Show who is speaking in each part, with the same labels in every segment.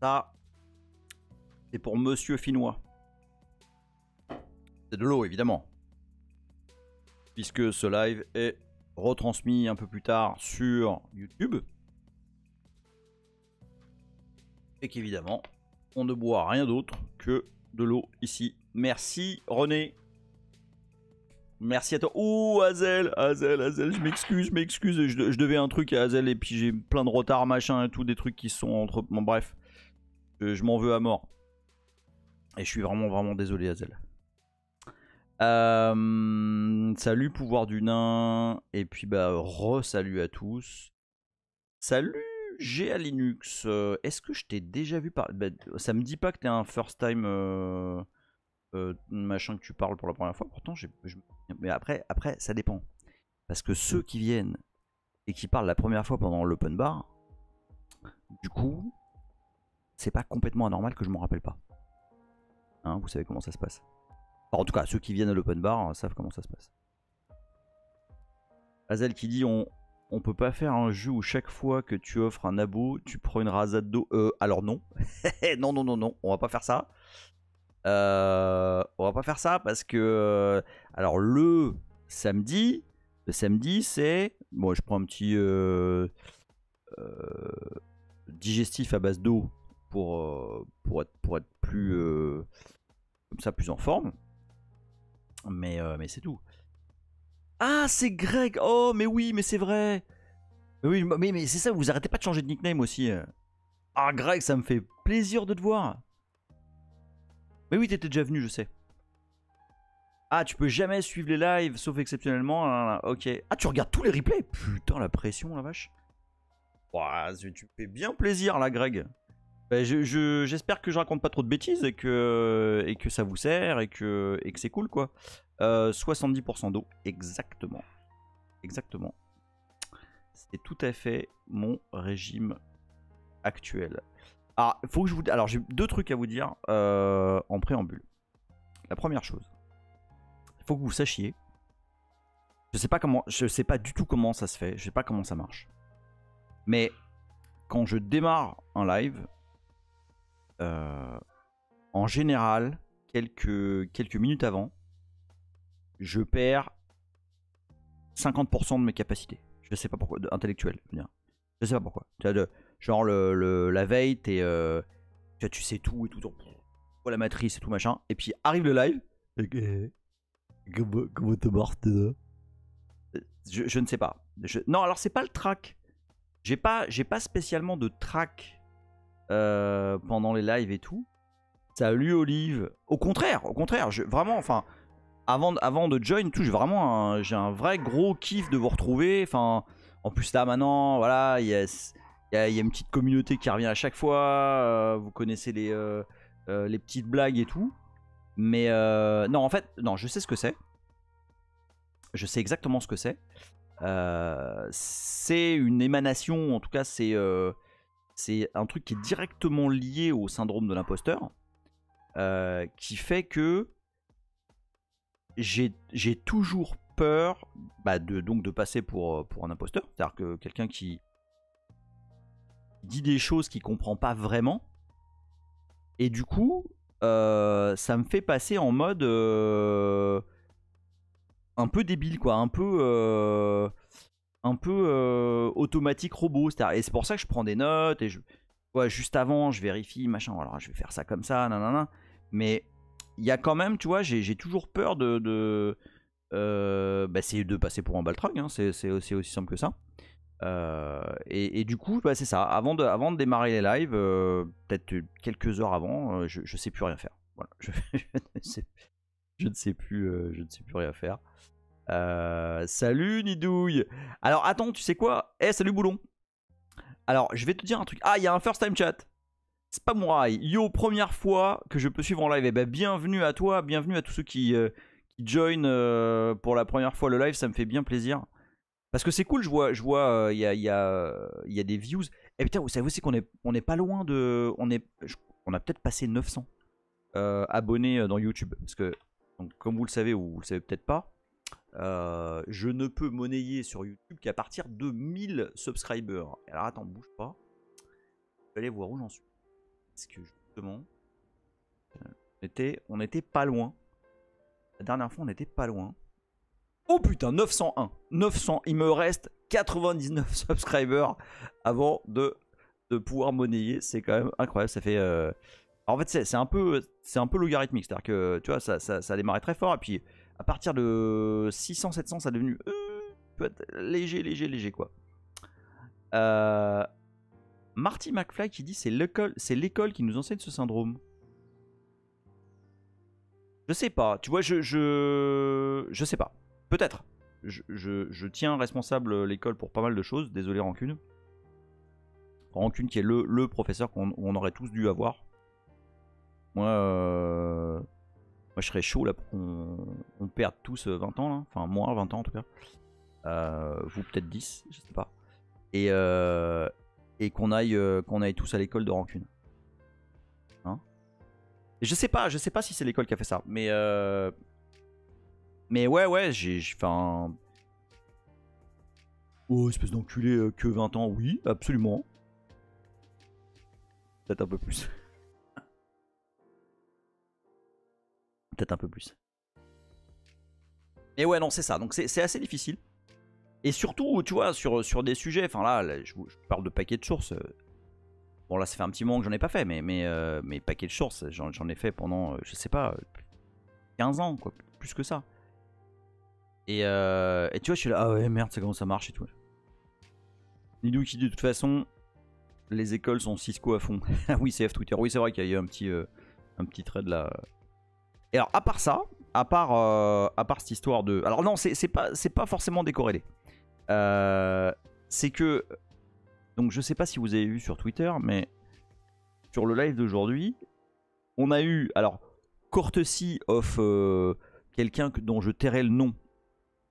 Speaker 1: Ça, c'est pour Monsieur Finnois. C'est de l'eau, évidemment. Puisque ce live est retransmis un peu plus tard sur YouTube. Et qu'évidemment, on ne boit rien d'autre que de l'eau ici. Merci René. Merci à toi. Ouh, Hazel, je m'excuse. Je devais un truc à Hazel et puis j'ai plein de retard, machin et tout, des trucs qui sont entre... Bon, bref, je m'en veux à mort. Et je suis vraiment désolé, Hazel. Salut, pouvoir du nain. Et puis, bah, re-salut à tous. Salut, GA Linux. Est-ce que je t'ai déjà vu parler? Bah, ça me dit pas que t'es un first time machin que tu parles pour la première fois. Pourtant, mais après, ça dépend. Parce que ceux qui viennent et qui parlent la première fois pendant l'open bar, du coup, c'est pas complètement anormal que je m'en rappelle pas. Hein, vous savez comment ça se passe. Enfin, en tout cas, ceux qui viennent à l'open bar savent comment ça se passe. Hazel qui dit on peut pas faire un jeu où chaque fois que tu offres un abo, tu prends une rasade d'eau. Alors non. non, on va pas faire ça. On va pas faire ça parce que alors le samedi c'est bon, je prends un petit digestif à base d'eau pour être plus comme ça, plus en forme. Mais c'est tout. Ah, c'est Greg. Oh, mais oui, mais c'est vrai. Oui, mais c'est ça, vous arrêtez pas de changer de nickname aussi. Ah, Greg, ça me fait plaisir de te voir. Mais oui, t'étais déjà venu, je sais. Ah, tu peux jamais suivre les lives, sauf exceptionnellement. Ok. Ah, tu regardes tous les replays? Putain, la pression, la vache. Ouah, tu me fais bien plaisir, là, Greg. Bah, j'espère que je raconte pas trop de bêtises et que ça vous sert et que c'est cool, quoi. 70% d'eau, exactement. Exactement. C'est tout à fait mon régime actuel. Alors, faut que je vous... Alors, j'ai deux trucs à vous dire en préambule. La première chose, il faut que vous sachiez. Je sais pas du tout comment ça se fait. Je sais pas comment ça marche. Mais quand je démarre un live, en général, quelques minutes avant, je perds 50% de mes capacités. Je sais pas pourquoi, intellectuelles. Je sais pas pourquoi. Genre la veille, tu sais tout et tout. La matrice et tout machin. Et puis arrive le live. Comment te marres, je ne sais pas. Non, alors c'est pas le track. J'ai pas spécialement de track pendant les lives et tout. Salut Olive. Au contraire, vraiment, enfin, avant de join, tout, j'ai un vrai gros kiff de vous retrouver. Enfin, en plus là maintenant, voilà, il y a une petite communauté qui revient à chaque fois. Vous connaissez les petites blagues et tout. Mais non, en fait, non, je sais ce que c'est. Je sais exactement ce que c'est. C'est une émanation, en tout cas, c'est un truc qui est directement lié au syndrome de l'imposteur. Qui fait que j'ai toujours peur de passer pour un imposteur. C'est-à-dire que quelqu'un qui dit des choses qu'il comprend pas vraiment. Et du coup, ça me fait passer en mode un peu débile, quoi. Un peu automatique robot. Et c'est pour ça que je prends des notes. Et juste avant, je vérifie, machin. Alors, je vais faire ça comme ça, nanana. Mais il y a quand même, tu vois, j'ai toujours peur de passer pour un baltringue. Hein. C'est aussi simple que ça. Et du coup, bah, c'est ça. Avant de démarrer les lives, peut-être quelques heures avant, je sais plus rien faire. Voilà. Je ne sais plus rien faire. Salut Nidouille. Alors attends, tu sais quoi? Salut Boulon. Alors, je vais te dire un truc. Ah, il y a un first time chat. C'est pas moi. Yo, première fois que je peux suivre en live. Eh ben, bienvenue à toi, bienvenue à tous ceux qui join pour la première fois le live. Ça me fait bien plaisir. Parce que c'est cool, je vois, il y a des views. Et putain, vous savez aussi qu'on est pas loin de... On a peut-être passé 900 abonnés dans YouTube. Parce que, donc, comme vous le savez, ou vous le savez peut-être pas, je ne peux monnayer sur YouTube qu'à partir de 1000 subscribers. Alors attends, bouge pas. Je vais aller voir où j'en suis. Parce que justement, on était pas loin. La dernière fois, on était pas loin. Oh putain, 901. 900. Il me reste 99 subscribers avant de pouvoir monnayer. C'est quand même incroyable. Ça fait. En fait, c'est un peu logarithmique. C'est-à-dire que tu vois, ça a démarré très fort. Et puis, à partir de 600, 700, ça est devenu léger, quoi. Marty McFly qui dit c'est l'école qui nous enseigne ce syndrome. Je sais pas. Tu vois, je sais pas. Peut-être. Je tiens responsable l'école pour pas mal de choses. Désolé Rancune. Rancune qui est le professeur qu'on aurait tous dû avoir. Moi, je serais chaud là pour qu'on perde tous 20 ans là. Enfin moi 20 ans en tout cas. Vous peut-être 10, je sais pas. Et qu'on aille tous à l'école de Rancune. Hein? Et je sais pas si c'est l'école qui a fait ça. Mais ouais, enfin. Oh, espèce d'enculé, que 20 ans, oui, absolument. Peut-être un peu plus. Peut-être un peu plus. Mais ouais, non, c'est ça. Donc c'est assez difficile. Et surtout, tu vois, sur des sujets, enfin là je parle de paquet de sources. Bon, là, ça fait un petit moment que j'en ai pas fait, mais paquet de sources, j'en ai fait pendant, je sais pas, 15 ans, quoi, plus que ça. Et tu vois, je suis là, ah ouais, merde, c'est comment ça marche et tout. Nidou qui dit de toute façon, les écoles sont Cisco à fond. Ah oui, CF Twitter. Oui, c'est vrai qu'il y a eu un petit thread là. Et alors, à part ça, à part cette histoire de. Alors, non, c'est pas forcément décorrélé. C'est que. Donc, je sais pas si vous avez vu sur Twitter, mais sur le live d'aujourd'hui, on a eu. Alors, courtesy of quelqu'un dont je tairai le nom,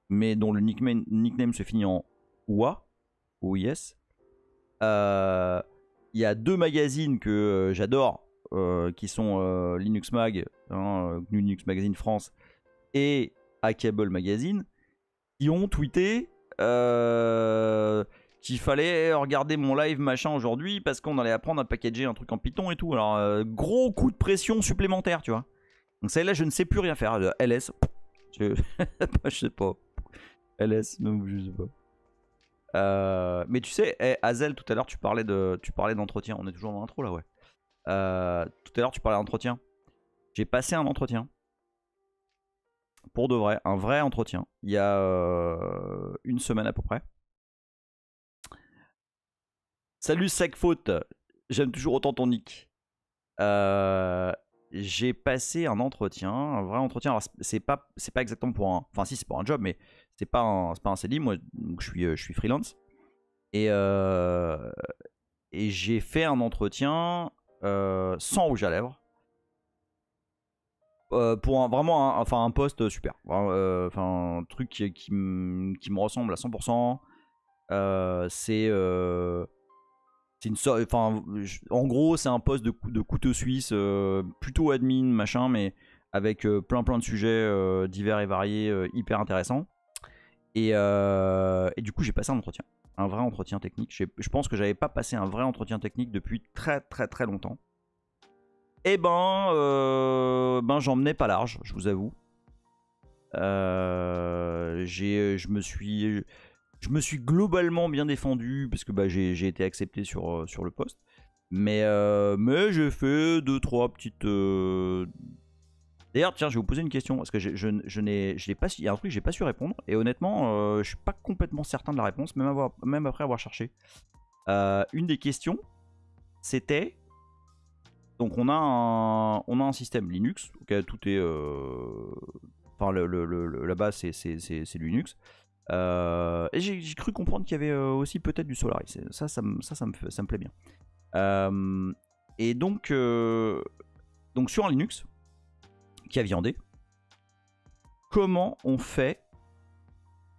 Speaker 1: mais dont le nickname se finit en OUA. OIS. Il y a 2 magazines que j'adore, qui sont Linux Mag, GNU Linux Magazine France et Hackable Magazine, qui ont tweeté qu'il fallait regarder mon live machin aujourd'hui parce qu'on allait apprendre à packager un truc en Python et tout. Alors, gros coup de pression supplémentaire, tu vois. Donc celle-là, je ne sais plus rien faire. LS, je sais pas. LS, non, je sais pas. Mais tu sais, Hazel, tout à l'heure tu parlais d'entretien. On est toujours dans l'intro là, ouais. Tout à l'heure tu parlais d'entretien. J'ai passé un entretien. Pour de vrai, un vrai entretien. Il y a une semaine à peu près. Salut Sacfaute, j'aime toujours autant ton nick. J'ai passé un entretien, un vrai entretien. Alors, c'est pas exactement pour un. Enfin, si, c'est pour un job, mais c'est pas un CDI. Moi, donc, je suis freelance. Et j'ai fait un entretien sans rouge à lèvres. Pour vraiment un poste super. Enfin, un truc qui me ressemble à 100%. C'est une sorte. Enfin, en gros, c'est un poste de couteau suisse, plutôt admin, machin, mais avec plein de sujets divers et variés, hyper intéressants. Et du coup, j'ai passé un entretien. Un vrai entretien technique. Je pense que j'avais pas passé un vrai entretien technique depuis très longtemps. Et j'en menais pas large, je vous avoue. Je me suis globalement bien défendu parce que j'ai été accepté sur le poste. Mais j'ai fait 2-3 petites. D'ailleurs, tiens, je vais vous poser une question parce que il y a un truc que j'ai pas su répondre et honnêtement, je suis pas complètement certain de la réponse, même après avoir cherché. Une des questions, c'était donc on a un système Linux, okay, tout est enfin la base c'est Linux. Et j'ai cru comprendre qu'il y avait aussi peut-être du Solaris. Ça me plaît bien. Et donc sur un Linux qui a viandé, comment on fait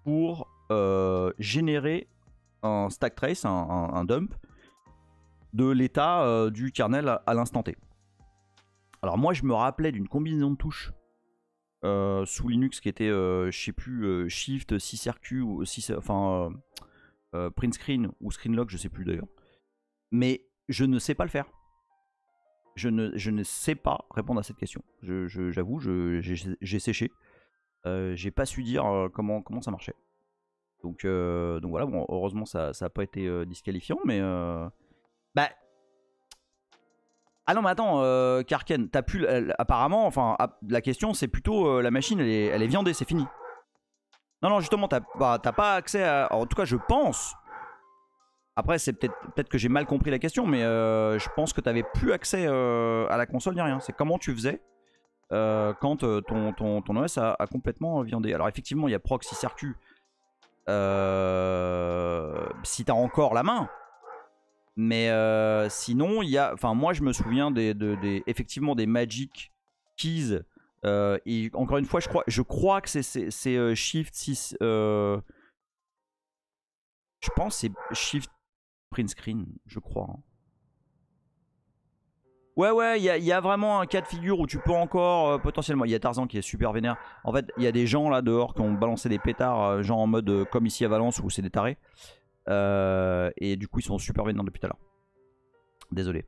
Speaker 1: pour générer un stack trace, un dump de l'état du kernel à l'instant T. Alors moi je me rappelais d'une combinaison de touches sous Linux qui était, je sais plus, Shift, 6RQ ou print screen ou screen lock, je sais plus d'ailleurs. Mais je ne sais pas le faire. je ne sais pas répondre à cette question. J'avoue, j'ai séché. J'ai pas su dire comment ça marchait. Donc voilà, bon, heureusement ça n'a pas été disqualifiant, mais bah. Ah non mais attends, Karken, t'as pu apparemment, enfin la question c'est plutôt la machine elle est viandée, c'est fini. Non justement t'as pas accès à, en tout cas je pense. Après c'est peut-être que j'ai mal compris la question, mais je pense que t'avais plus accès à la console ni rien. C'est comment tu faisais quand ton OS a complètement viandé. Alors effectivement il y a Proxy Circuit si t'as encore la main. Mais sinon, il y a. Enfin, moi, je me souviens effectivement des Magic Keys. Et encore une fois, je crois que c'est Shift 6. Je pense que c'est Shift Print Screen, je crois. Hein. Ouais, il y a vraiment un cas de figure où tu peux encore potentiellement. Il y a Tarzan qui est super vénère. En fait, il y a des gens là dehors qui ont balancé des pétards, genre en mode comme ici à Valence où c'est des tarés. Et du coup, ils sont super vénères depuis tout à l'heure. Désolé.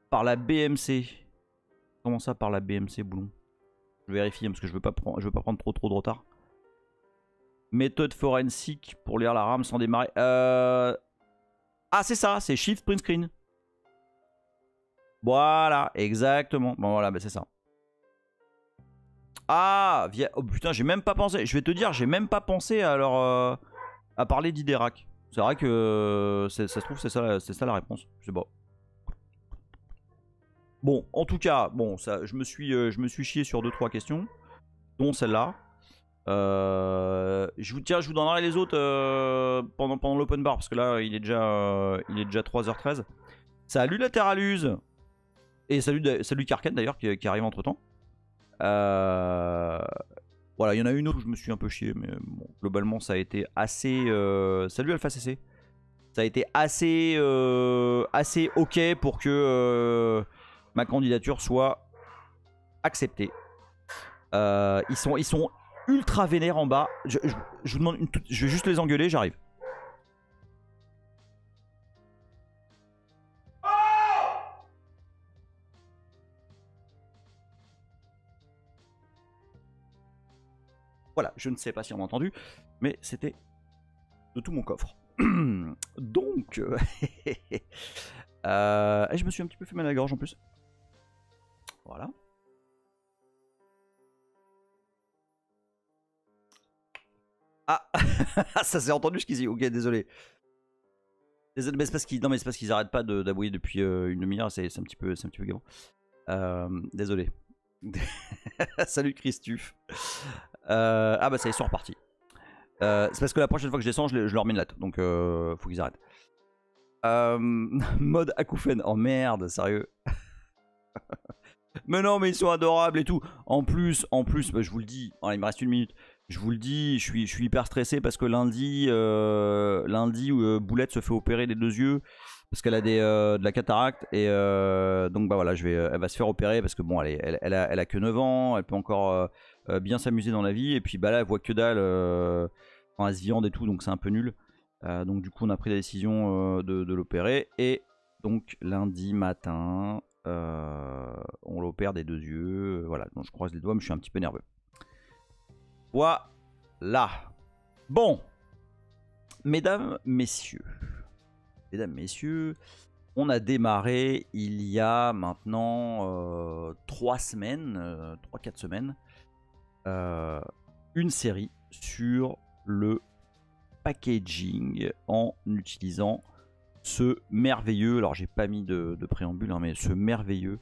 Speaker 1: Par la BMC. Comment ça par la BMC, Boulon? Je vérifie parce que je veux pas prendre trop de retard. Méthode forensique pour lire la RAM sans démarrer. Ah c'est ça, c'est Shift Print Screen. Voilà, exactement. Bon voilà, bah, c'est ça. Ah, oh putain, j'ai même pas pensé. Je vais te dire, j'ai même pas pensé à à parler d'Iderac. C'est vrai que ça se trouve c'est ça la réponse. Je sais pas. Bon, en tout cas, bon, ça, je me suis chié sur 2-3 questions, dont celle-là. Je vous donnerai les autres pendant l'open bar parce que là il est déjà 3h13. Salut Latéraluse et salut Karken d'ailleurs qui arrive entre temps. Voilà, il y en a une autre où je me suis un peu chié, mais bon, globalement ça a été assez. Salut Alpha CC. Ça a été assez ok pour que ma candidature soit acceptée. Ils sont ultra vénères en bas. Je vous demande je vais juste les engueuler, j'arrive. Voilà, je ne sais pas si on m'a entendu, mais c'était de tout mon coffre. Donc, je me suis un petit peu fait mal à la gorge en plus. Voilà. Ah, ça s'est entendu ce qu'ils disent. Ok, désolé. Désolé, mais c'est parce qu'ils arrêtent pas d'aboyer depuis une demi-heure. C'est un petit peu gavant. Désolé. Salut Christuf. Ah bah ça y est, ils sont repartis. C'est parce que la prochaine fois que je descends, je leur remets une latte. Donc faut qu'ils arrêtent. Mode acouphène. Oh merde, sérieux. Mais non, mais ils sont adorables et tout. En plus, bah, je vous le dis. Il me reste 1 minute. Je vous le dis, je suis hyper stressé parce que lundi Boulette se fait opérer des 2 yeux parce qu'elle a de la cataracte et donc bah voilà, elle va se faire opérer parce que bon, elle a que 9 ans, elle peut encore bien s'amuser dans la vie et puis bah là elle voit que dalle, quand elle se viande et tout, donc c'est un peu nul. Donc du coup on a pris la décision de l'opérer et donc lundi matin on l'opère des 2 yeux, voilà. Donc je croise les doigts, mais je suis un petit peu nerveux. Voilà. Bon. Mesdames, messieurs, on a démarré il y a maintenant 3 semaines, 3-4 semaines, une série sur le packaging en utilisant ce merveilleux, alors j'ai pas mis de préambule, hein, mais ce merveilleux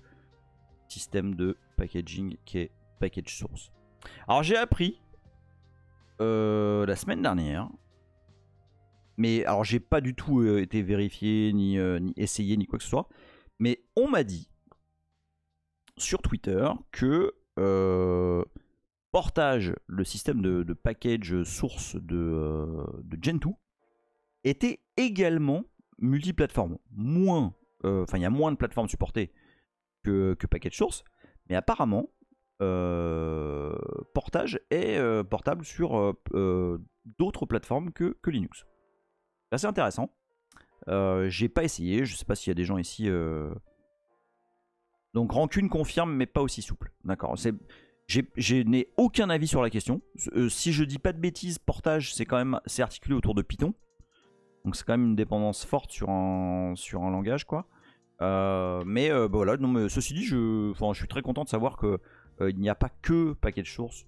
Speaker 1: système de packaging qui est Package Source. Alors j'ai appris la semaine dernière, mais alors j'ai pas du tout été vérifié, ni essayé, ni quoi que ce soit, mais on m'a dit sur Twitter que Portage, le système de package source de Gentoo, était également multiplateforme. Enfin, il y a moins de plateformes supportées que Package Source, mais apparemment, Portage est portable sur d'autres plateformes que Linux. C'est assez intéressant. J'ai pas essayé, je sais pas s'il y a des gens ici. Donc Rancune confirme, mais pas aussi souple. D'accord. Je n'ai aucun avis sur la question. Si je dis pas de bêtises, Portage, c'est articulé autour de Python. Donc c'est quand même une dépendance forte sur un langage, quoi. Mais bah voilà, non, mais ceci dit, je suis très content de savoir que il n'y a pas que package source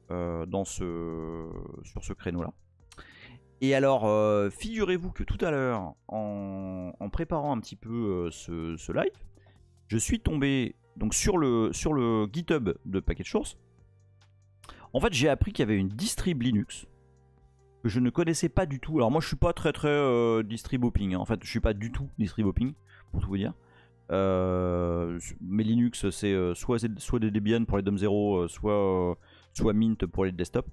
Speaker 1: sur ce créneau-là. Et alors, figurez-vous que tout à l'heure, en préparant un petit peu ce live, je suis tombé donc sur le GitHub de package source. En fait, j'ai appris qu'il y avait une distrib Linux que je ne connaissais pas du tout. Alors moi, je suis pas très distrib hopping. Hein. En fait, je suis pas du tout distrib hopping, pour tout vous dire. Mais Linux, c'est soit des Debian pour les DOM0, soit Mint pour les desktop.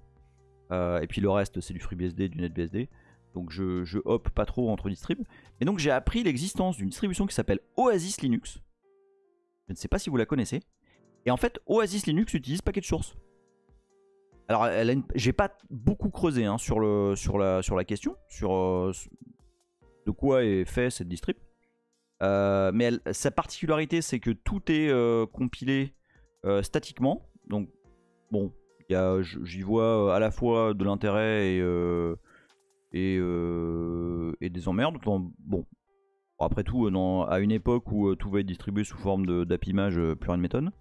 Speaker 1: Et puis le reste, c'est du FreeBSD, du NetBSD. Donc je hoppe pas trop entre distribs. Et donc j'ai appris l'existence d'une distribution qui s'appelle Oasis Linux. Je ne sais pas si vous la connaissez. Et en fait, Oasis Linux utilise package source. Alors, j'ai pas beaucoup creusé hein, sur la question, sur de quoi est fait cette distrib. Mais sa particularité, c'est que tout est compilé statiquement. Donc, bon, j'y vois à la fois de l'intérêt et des emmerdes. Bon, après tout, à une époque où tout va être distribué sous forme d'app-image, plus rien ne m'étonne.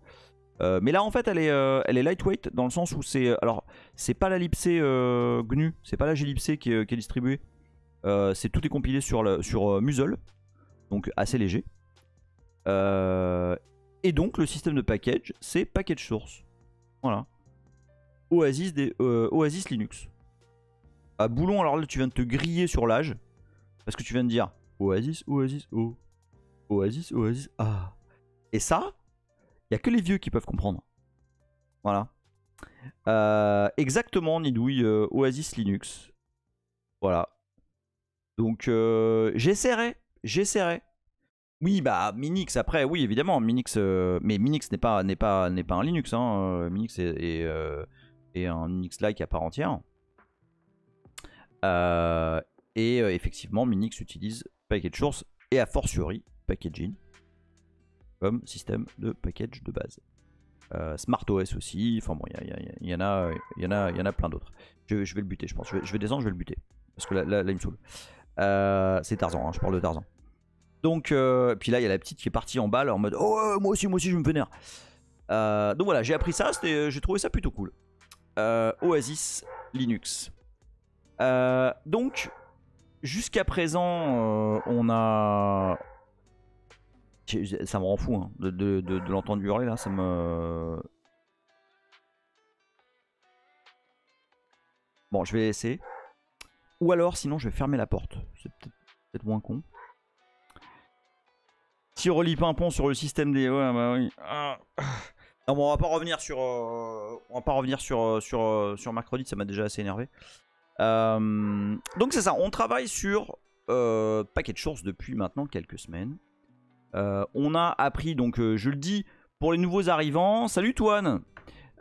Speaker 1: Mais là en fait elle est lightweight dans le sens où c'est pas la libc GNU, c'est pas la glibc qui est distribuée, tout est compilé sur Musl, donc assez léger. Et donc le système de package c'est package source. Voilà. Oasis Linux. Ah Boulon, alors là tu viens de te griller sur l'âge parce que tu viens de dire Oasis, ah. Et ça, il n'y a que les vieux qui peuvent comprendre. Voilà. Exactement, Nidouille, Oasis Linux. Voilà. Donc, j'essaierai. Oui, bah, Minix, après, oui, évidemment. Minix, mais Minix n'est pas un Linux. Hein. Minix est un Unix-like à part entière. Et effectivement, Minix utilise package source et a fortiori packaging comme système de package de base. SmartOS aussi, enfin bon, il y en a plein d'autres. Je vais le buter, je pense. Je vais descendre, je vais le buter. Parce que là il me saoule. C'est Tarzan, hein, je parle de Tarzan. Donc, puis là, il y a la petite qui est partie en balle en mode oh, moi aussi, je me vénère. Donc voilà, j'ai appris ça, j'ai trouvé ça plutôt cool. Oasis Linux. Donc, jusqu'à présent, on a. Ça me rend fou hein, de l'entendre hurler là, ça me... Bon, je vais laisser. Ou alors, sinon, je vais fermer la porte. C'est peut-être moins con. Si on relie Pimpon sur le système des... Ouais, bah oui. Non, bon, on va pas revenir sur mercredi, ça m'a déjà assez énervé. Donc c'est ça, on travaille sur package source depuis maintenant quelques semaines. On a appris, donc je le dis, pour les nouveaux arrivants, salut Toine.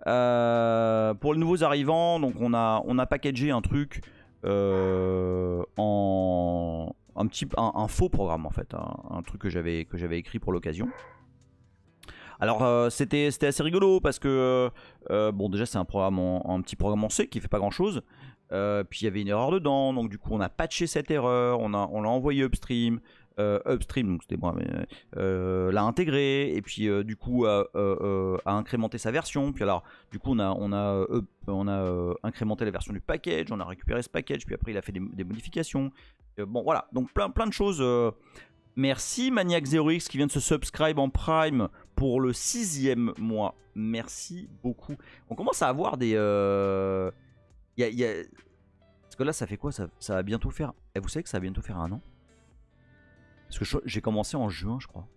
Speaker 1: Pour les nouveaux arrivants, donc on a packagé un truc en un faux programme en fait, un truc que j'avais écrit pour l'occasion. Alors c'était assez rigolo parce que bon déjà c'est un petit programme en C qui fait pas grand chose. Puis il y avait une erreur dedans, donc du coup on a patché cette erreur, on l'a envoyé upstream. Upstream, donc c'était moi, mais l'a intégré et puis du coup a incrémenté sa version. Puis alors du coup on a incrémenté la version du package, on a récupéré ce package, puis après il a fait des modifications. Bon voilà, donc plein de choses. Merci Maniac0x qui vient de se subscribe en Prime pour le 6e mois. Merci beaucoup. On commence à avoir des... Parce que là ça fait quoi, ça va bientôt faire... Et vous savez que ça va bientôt faire 1 an? Parce que j'ai commencé en juin, je crois.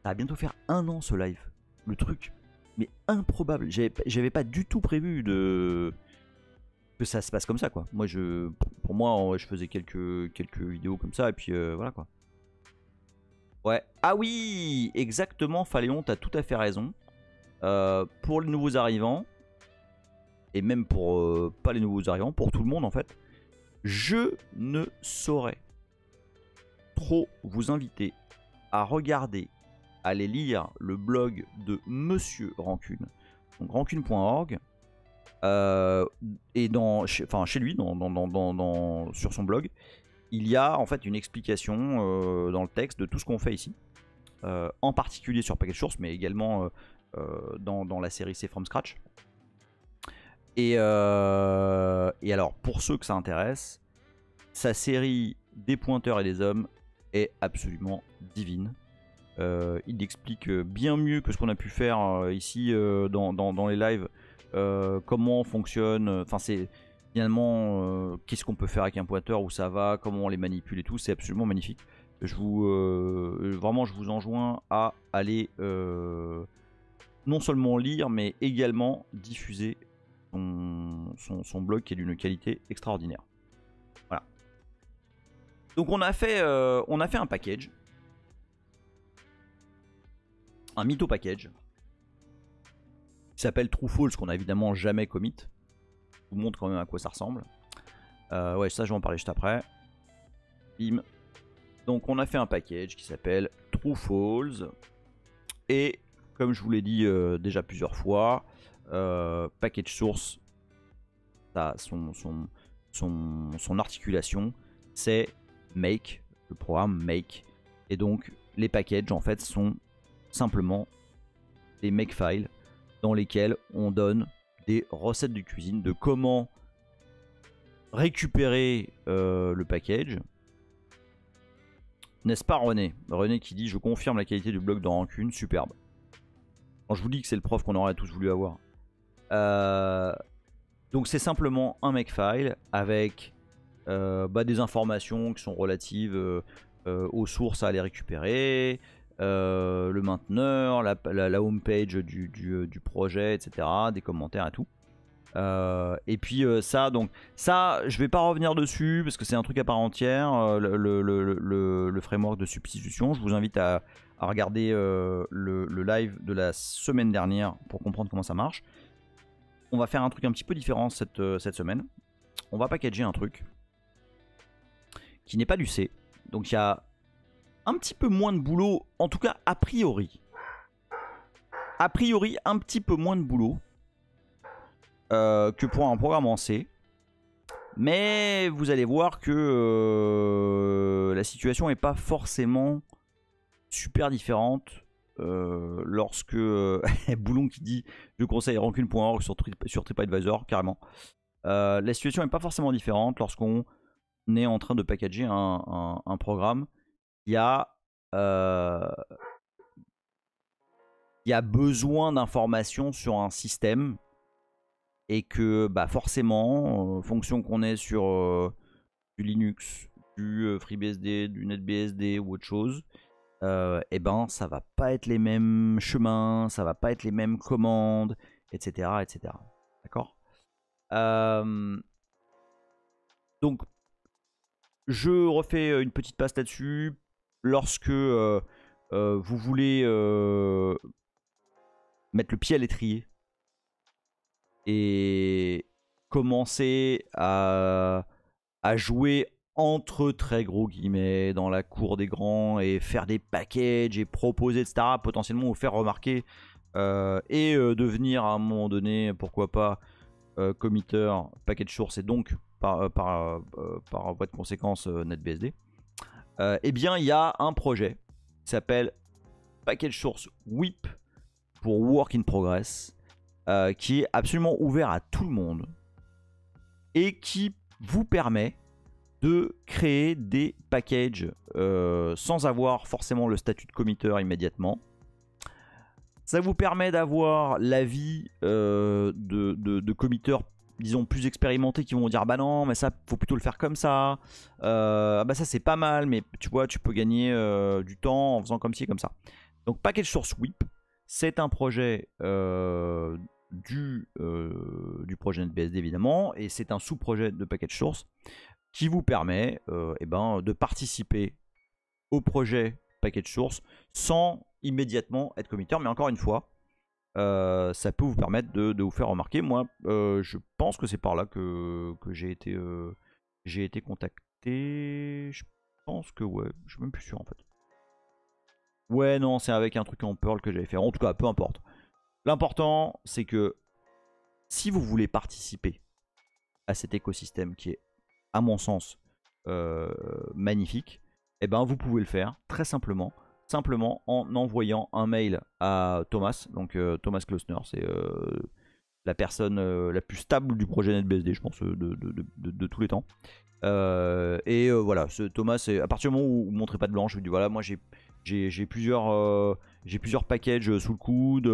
Speaker 1: Ça va bientôt faire 1 an ce live. Le truc, mais improbable. J'avais pas du tout prévu que ça se passe comme ça, quoi. Moi, pour moi, je faisais quelques vidéos comme ça, et puis voilà, quoi. Ouais. Ah oui, exactement, Phaléon, t'as tout à fait raison. Pour les nouveaux arrivants, et même pour pas les nouveaux arrivants, pour tout le monde, en fait, je ne saurais trop vous inviter à regarder, à aller lire le blog de Monsieur Rancune, donc rancune.org, et chez lui, sur son blog, il y a en fait une explication dans le texte de tout ce qu'on fait ici, en particulier sur Package Source, mais également dans la série C From Scratch. Et alors, pour ceux que ça intéresse, sa série des pointeurs et des hommes est absolument divine. Il explique bien mieux que ce qu'on a pu faire ici dans les lives, comment fonctionne, enfin c'est finalement qu'est-ce qu'on peut faire avec un pointeur, où ça va, comment on les manipule et tout, c'est absolument magnifique. Vraiment je vous enjoins à aller non seulement lire mais également diffuser son blog qui est d'une qualité extraordinaire. Voilà. Donc on a fait un package, un mytho package qui s'appelle True False, qu'on a évidemment jamais commit. Je vous montre quand même à quoi ça ressemble. Ouais, ça je vais en parler juste après. Bim. Donc on a fait un package qui s'appelle True False. Et comme je vous l'ai dit déjà plusieurs fois, package source, son articulation, c'est make, le programme make. Et donc les packages en fait sont simplement des makefiles dans lesquels on donne des recettes de cuisine, de comment récupérer le package. N'est-ce pas René? René qui dit: je confirme la qualité du blog de Rancune, superbe. Quand je vous dis que c'est le prof qu'on aurait tous voulu avoir. Donc c'est simplement un makefile avec des informations qui sont relatives aux sources à aller récupérer, le mainteneur, la homepage du projet, etc., des commentaires et tout. Et puis ça, je vais pas revenir dessus parce que c'est un truc à part entière, le framework de substitution. Je vous invite à regarder le live de la semaine dernière pour comprendre comment ça marche. On va faire un truc un petit peu différent cette semaine. On va packager un truc qui n'est pas du C. Donc il y a un petit peu moins de boulot, en tout cas a priori. A priori, un petit peu moins de boulot que pour un programme en C. Mais vous allez voir que la situation n'est pas forcément super différente lorsque Boulon qui dit je conseille rancune.org sur TripAdvisor, carrément. La situation n'est pas forcément différente lorsqu'on est en train de packager un programme. Il y a besoin d'informations sur un système et que forcément, fonction qu'on est sur du Linux, du FreeBSD, du NetBSD ou autre chose, et ça va pas être les mêmes chemins, ça va pas être les mêmes commandes, etc. etc. D'accord? Donc, je refais une petite passe là-dessus. Lorsque vous voulez mettre le pied à l'étrier et commencer à jouer entre très gros guillemets dans la cour des grands et faire des packages et proposer, etc., potentiellement vous faire remarquer et devenir à un moment donné, pourquoi pas, committeur package source et donc par voie de conséquence NetBSD. Eh bien, il y a un projet qui s'appelle Package Source WIP pour Work in Progress, qui est absolument ouvert à tout le monde et qui vous permet de créer des packages sans avoir forcément le statut de committeur immédiatement. Ça vous permet d'avoir l'avis de committeurs, disons, plus expérimentés, qui vont dire bah non mais ça faut plutôt le faire comme ça, ça c'est pas mal mais tu vois tu peux gagner du temps en faisant comme ci et comme ça. Donc Package Source WIP, c'est un projet du projet NetBSD évidemment, et c'est un sous-projet de Package Source qui vous permet de participer au projet Package Source sans immédiatement être committeur, mais encore une fois ça peut vous permettre de vous faire remarquer. Moi, je pense que c'est par là que j'ai été contacté. pense que ouais, je suis même plus sûr en fait. Ouais, non, c'est avec un truc en Perl que j'avais fait. En tout cas, peu importe. L'important, c'est que si vous voulez participer à cet écosystème qui est, à mon sens, magnifique, eh ben vous pouvez le faire très simplement. Simplement en envoyant un mail à Thomas. Donc Thomas Klausner, c'est la personne la plus stable du projet NetBSD, je pense, de tous les temps. Voilà, Thomas, à partir du moment où vous ne montrez pas de blanche, je vous dis voilà, moi j'ai plusieurs packages sous le coude,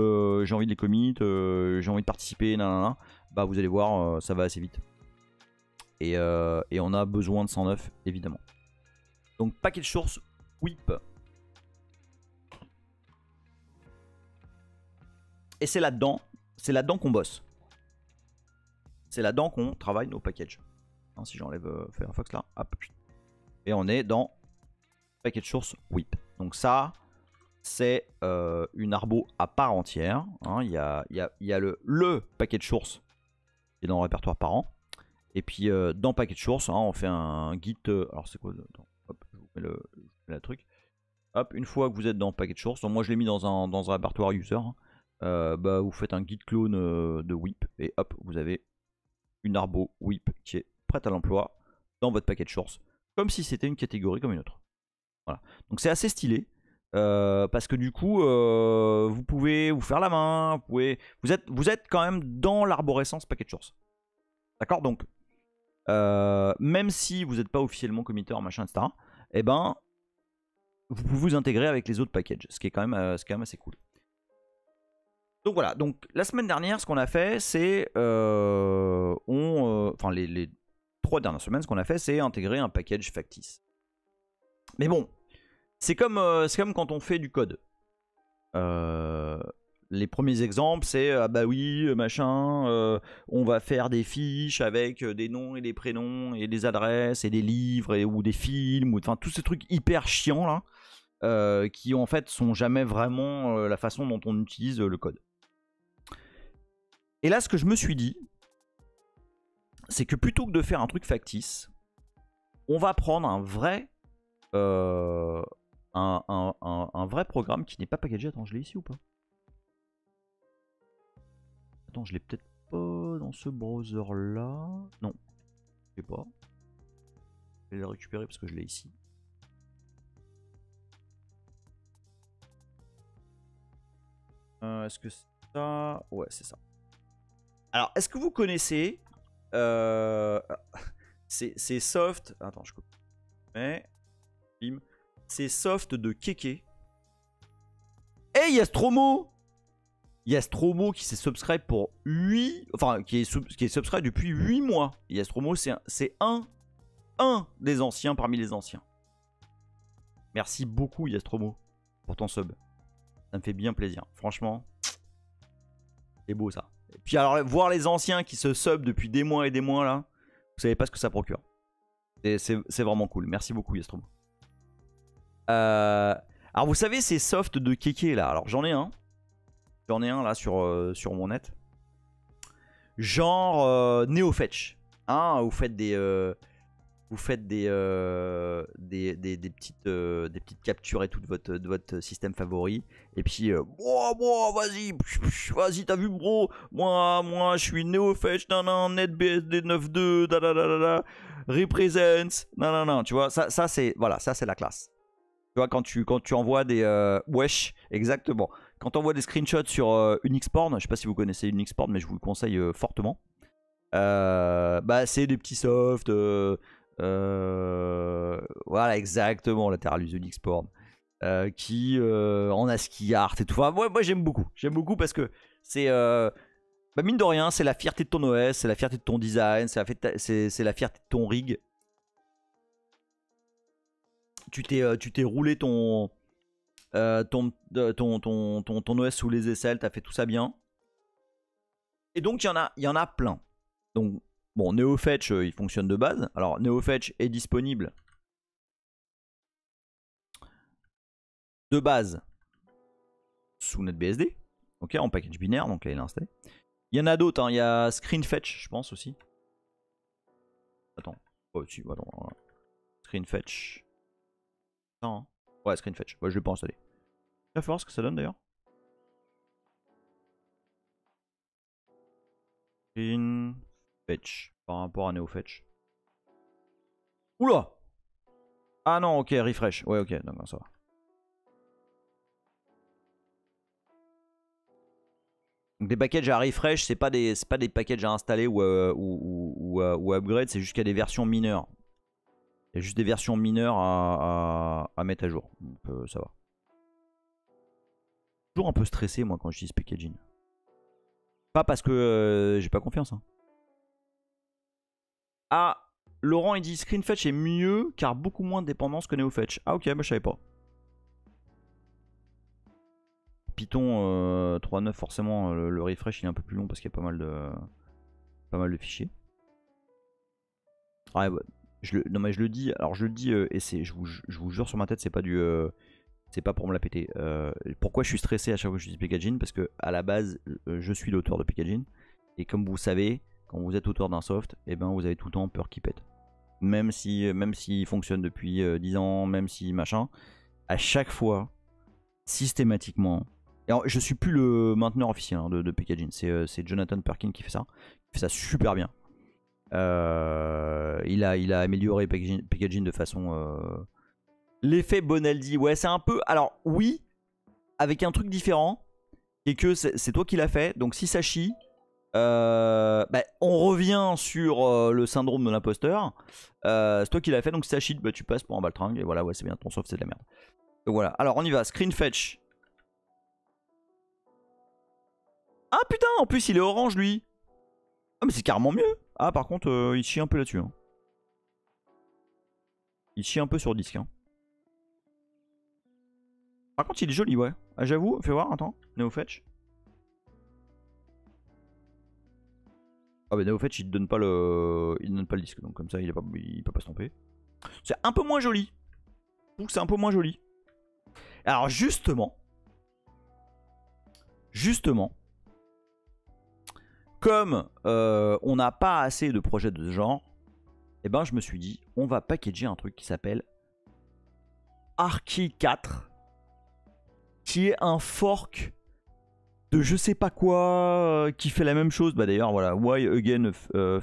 Speaker 1: j'ai envie de les commit, j'ai envie de participer, nanana, bah vous allez voir, ça va assez vite. Et on a besoin de 109, évidemment. Donc package source WIP. Et c'est là-dedans qu'on bosse. C'est là-dedans qu'on travaille nos packages. Hein, si j'enlève Firefox là, hop. Et on est dans package source WIP. Donc ça, c'est une arbo à part entière. Hein. Il y a le package source qui est dans le répertoire parent. Et puis dans package source, hein, on fait un git. Alors c'est quoi attends, hop, je vous mets le truc. Hop, une fois que vous êtes dans package source, donc moi je l'ai mis dans un répertoire user. Hein, bah, vous faites un git clone de WIP et hop, vous avez une arbo WIP qui est prête à l'emploi dans votre package source, comme si c'était une catégorie comme une autre. Voilà. Donc c'est assez stylé. Parce que du coup, vous pouvez vous faire la main, vous êtes quand même dans l'arborescence package source. D'accord. Donc, même si vous n'êtes pas officiellement committeur, machin, etc., eh ben, vous pouvez vous intégrer avec les autres packages, ce qui est quand même assez cool. Donc voilà, donc la semaine dernière, ce qu'on a fait, c'est... enfin, les 3 dernières semaines, ce qu'on a fait, c'est intégrer un package factice. Mais bon, c'est comme quand on fait du code. Les premiers exemples, c'est ah bah oui, machin, on va faire des fiches avec des noms et des prénoms et des adresses et des livres ou des films, enfin tous ces trucs hyper chiants là, qui en fait sont jamais vraiment la façon dont on utilise le code. Et là, ce que je me suis dit, c'est que plutôt que de faire un truc factice, on va prendre un vrai un vrai programme qui n'est pas packagé. Attends, je l'ai ici ou pas? Attends, je l'ai peut-être pas dans ce browser là. Non, je sais pas. Je vais le récupérer parce que je l'ai ici. Est-ce que c'est ça? Ouais, c'est ça. Alors, est-ce que vous connaissez c'est soft. Attends, je coupe. Bim. C'est soft de Keke. Hey, Yastromo! Yastromo qui s'est subscribe pour 8... Enfin, qui est subscribe depuis 8 mois. Yastromo, c'est un des anciens parmi les anciens. Merci beaucoup, Yastromo, pour ton sub. Ça me fait bien plaisir. Franchement, c'est beau ça. Et puis alors, voir les anciens qui se sub depuis des mois et des mois, là, vous savez pas ce que ça procure. C'est vraiment cool. Merci beaucoup, Yastromo. Alors, vous savez, ces softs de Keke, là. Alors, j'en ai un. J'en ai un, là, sur mon net. Genre NeoFetch. Hein, vous faites des petites captures et tout de votre système favori. Et puis, vas-y, t'as vu, bro, moi, je suis NeoFetch, NetBSD 9.2, represents, non, tu vois, ça c'est la classe. Tu vois, quand tu envoies des wesh, exactement. Quand tu envoies des screenshots sur Unixporn, je sais pas si vous connaissez Unixporn, mais je vous le conseille fortement. Bah, c'est des petits softs. Voilà, exactement, latéral Unixporn. Qui en ASCII art et tout. Enfin, moi j'aime beaucoup. J'aime beaucoup parce que c'est. Bah, mine de rien, c'est la fierté de ton OS, c'est la fierté de ton design, c'est la fierté de ton rig. Tu t'es roulé ton OS sous les aisselles, t'as fait tout ça bien. Et donc il y en a plein. Donc bon, NeoFetch il fonctionne de base. Alors NeoFetch est disponible de base sous NetBSD, ok, en package binaire, donc là il est installé. Il y en a d'autres, hein. Il y a ScreenFetch, je pense aussi. Attends, oh, si, attends, voilà. ScreenFetch. Ça, hein. Ouais, screen fetch. Ouais, je l'ai pas installé. Très fort ce que ça donne d'ailleurs. Screen fetch par rapport à NeoFetch. Oula! Ah non, ok, refresh. Ouais, ok, d'accord, ça va. Donc des packages à refresh, c'est pas des packages à installer ou à upgrade, c'est juste qu'il y a des versions mineures. Il y a juste des versions mineures à mettre à jour. Donc ça va. Toujours un peu stressé moi quand j'utilise packaging. Pas parce que j'ai pas confiance. Hein. Ah, Laurent il dit ScreenFetch est mieux car beaucoup moins de dépendance que NeoFetch. Ah ok, bah je savais pas. Python 3.9 forcément le refresh il est un peu plus long parce qu'il y a pas mal de fichiers. Ouais, bah, non mais je le dis, alors je le dis et je vous jure sur ma tête c'est pas du c'est pas pour me la péter. Pourquoi je suis stressé à chaque fois que je dis packaging? Parce que à la base je suis l'auteur de packaging et comme vous savez quand vous êtes auteur d'un soft, et ben vous avez tout le temps peur qu'il pète. Même s'il fonctionne depuis 10 ans, même si machin, à chaque fois, systématiquement. Et alors, je suis plus le mainteneur officiel hein, de packaging, c'est Jonathan Perkin qui fait ça super bien. Il a amélioré packaging de façon. L'effet Bonaldi, ouais, c'est un peu. Alors, oui, avec un truc différent, et que c'est toi qui l'as fait, donc si ça chie. Bah, on revient sur le syndrome de l'imposteur. C'est toi qui l'as fait, donc si ça cheat, bah, tu passes pour un baltringue. Et voilà, ouais, c'est bien, ton soft c'est de la merde. Donc voilà, alors on y va. Screen fetch. Ah putain, en plus il est orange lui. Ah, mais c'est carrément mieux. Ah, par contre, il chie un peu là-dessus. Hein. Il chie un peu sur disque. Hein. Par contre, il est joli, ouais. Ah, j'avoue, fais voir, attends. NeoFetch. Ah bah NeoFetch il donne pas le disque donc comme ça il peut pas se tromper. C'est un peu moins joli. Je trouve que c'est un peu moins joli. Alors justement, comme on n'a pas assez de projets de ce genre, et ben je me suis dit on va packager un truc qui s'appelle Arky 4, qui est un fork de je sais pas quoi qui fait la même chose. Bah d'ailleurs voilà, why again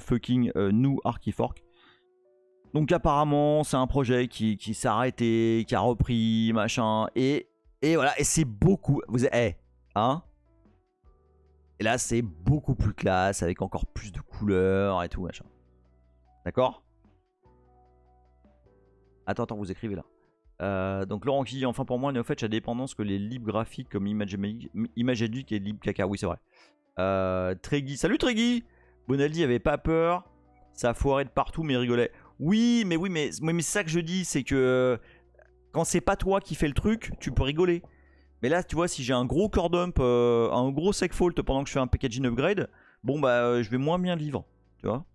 Speaker 1: fucking new Arky fork. Donc apparemment c'est un projet qui s'est arrêté, qui a repris machin et voilà et c'est beaucoup. Vous hein. Et là c'est beaucoup plus classe avec encore plus de couleurs et tout machin. D'accord. Attends vous écrivez là. Donc Laurent qui dit enfin pour moi NeoFetch a dépendance que les libres graphiques comme Imageduc et LibCaca. Oui c'est vrai. Tregui, salut Tregui. Bonaldi avait pas peur, ça foirait de partout mais il rigolait. Oui mais c'est ça que je dis, c'est que quand c'est pas toi qui fais le truc, tu peux rigoler. Mais là tu vois si j'ai un gros core dump, un gros segfault pendant que je fais un packaging upgrade, bon bah je vais moins bien le vivre, tu vois.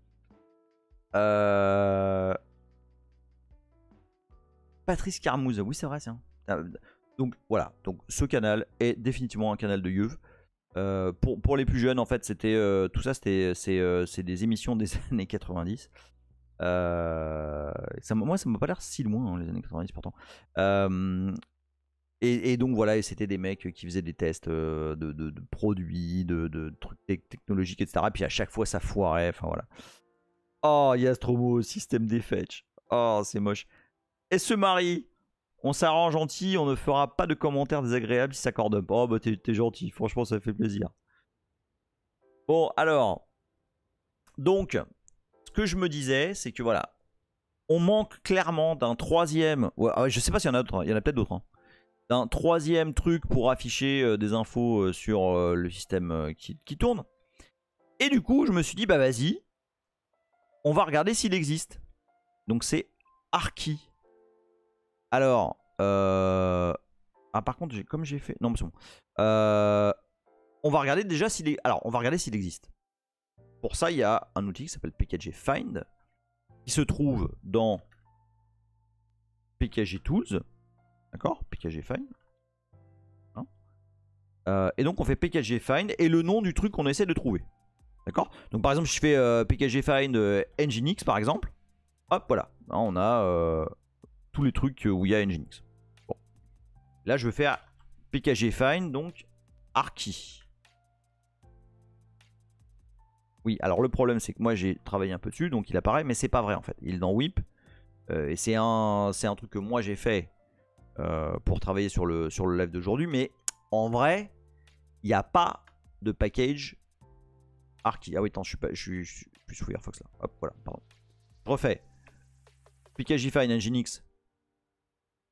Speaker 1: Patrice Carmouze, oui c'est vrai ça. Donc voilà, donc ce canal est définitivement un canal de Yeuve. Pour les plus jeunes en fait c'était tout ça c'est des émissions des années 90. Moi ça m'a pas l'air si loin hein, les années 90 pourtant. Et donc voilà, et c'était des mecs qui faisaient des tests de produits, de trucs technologiques, etc. Et puis à chaque fois ça foirait, enfin voilà. Oh, Yastromo, système des fetch. Oh, c'est moche. Et se marie. On s'arrange gentil, on ne fera pas de commentaires désagréables si ça corde. Oh bah t'es gentil, franchement ça fait plaisir. Bon alors, donc, ce que je me disais, c'est que voilà, on manque clairement d'un troisième, ouais, je sais pas s'il y en a d'autres, il y en a peut-être d'autres, hein. D'un troisième truc pour afficher des infos sur le système qui tourne. Et du coup, je me suis dit, bah vas-y, on va regarder s'il existe. Donc c'est Arky. Alors, ah par contre, comme j'ai fait, non mais c'est bon. On va regarder déjà s'il est, alors on va regarder s'il existe. Pour ça, il y a un outil qui s'appelle PKG Find, qui se trouve dans PKG Tools. D'accord, PKG Find. Hein, et donc on fait PKG Find et le nom du truc qu'on essaie de trouver. D'accord. Donc par exemple, je fais PKG Find Nginx par exemple. Hop, voilà. Là, on a tous les trucs où il y a Nginx. Là, je veux faire PKG Fine, donc Archi. Oui, alors le problème, c'est que moi, j'ai travaillé un peu dessus, donc il apparaît, mais c'est pas vrai en fait. Il est dans WIP. Et c'est un truc que moi, j'ai fait pour travailler sur le live d'aujourd'hui. Mais en vrai, il n'y a pas de package Archi. Ah oui, attends, je suis plus sous Firefox là. Hop, voilà, pardon. Je refais. PKG Fine Nginx.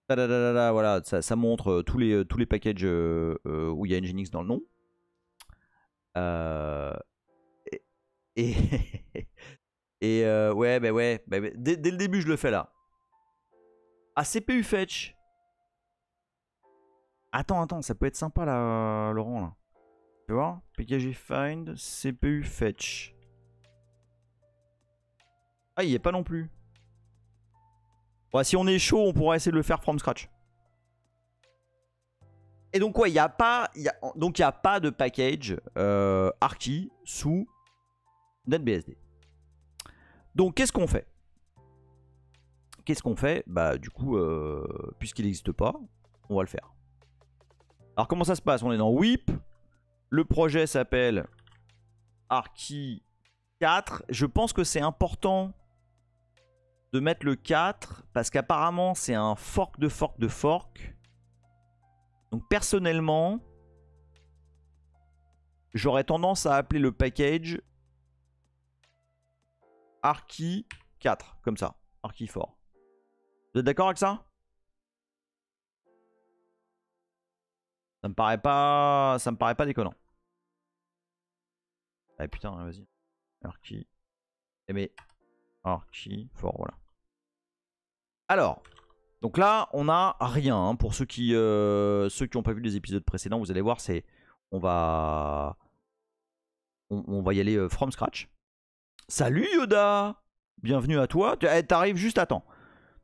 Speaker 1: Voilà, ça montre tous les packages où il y a Nginx dans le nom. Et, ouais, dès le début, je le fais là. Ah, CPU Fetch. Attends, ça peut être sympa là, Laurent là. Tu vois, PKG Find, CPU Fetch. Ah, il n'y est pas non plus. Ouais, si on est chaud, on pourra essayer de le faire from scratch. Et donc, ouais, il n'y a pas de package Archi sous NetBSD. Donc, qu'est-ce qu'on fait? Bah, du coup, puisqu'il n'existe pas, on va le faire. Alors, comment ça se passe? On est dans WIP. Le projet s'appelle Archi 4. Je pense que c'est important de mettre le 4 parce qu'apparemment, c'est un fork de fork de fork. Donc, personnellement, j'aurais tendance à appeler le package Archi 4, comme ça. Archi 4. Vous êtes d'accord avec ça? Ça me paraît pas déconnant. Ah putain, vas-y. Archi. Mais Archi 4, voilà. Alors, donc là, on a rien. Hein, pour ceux qui n'ont pas vu les épisodes précédents, vous allez voir, on va y aller from scratch. Salut Yoda! Bienvenue à toi. T'arrives juste à temps.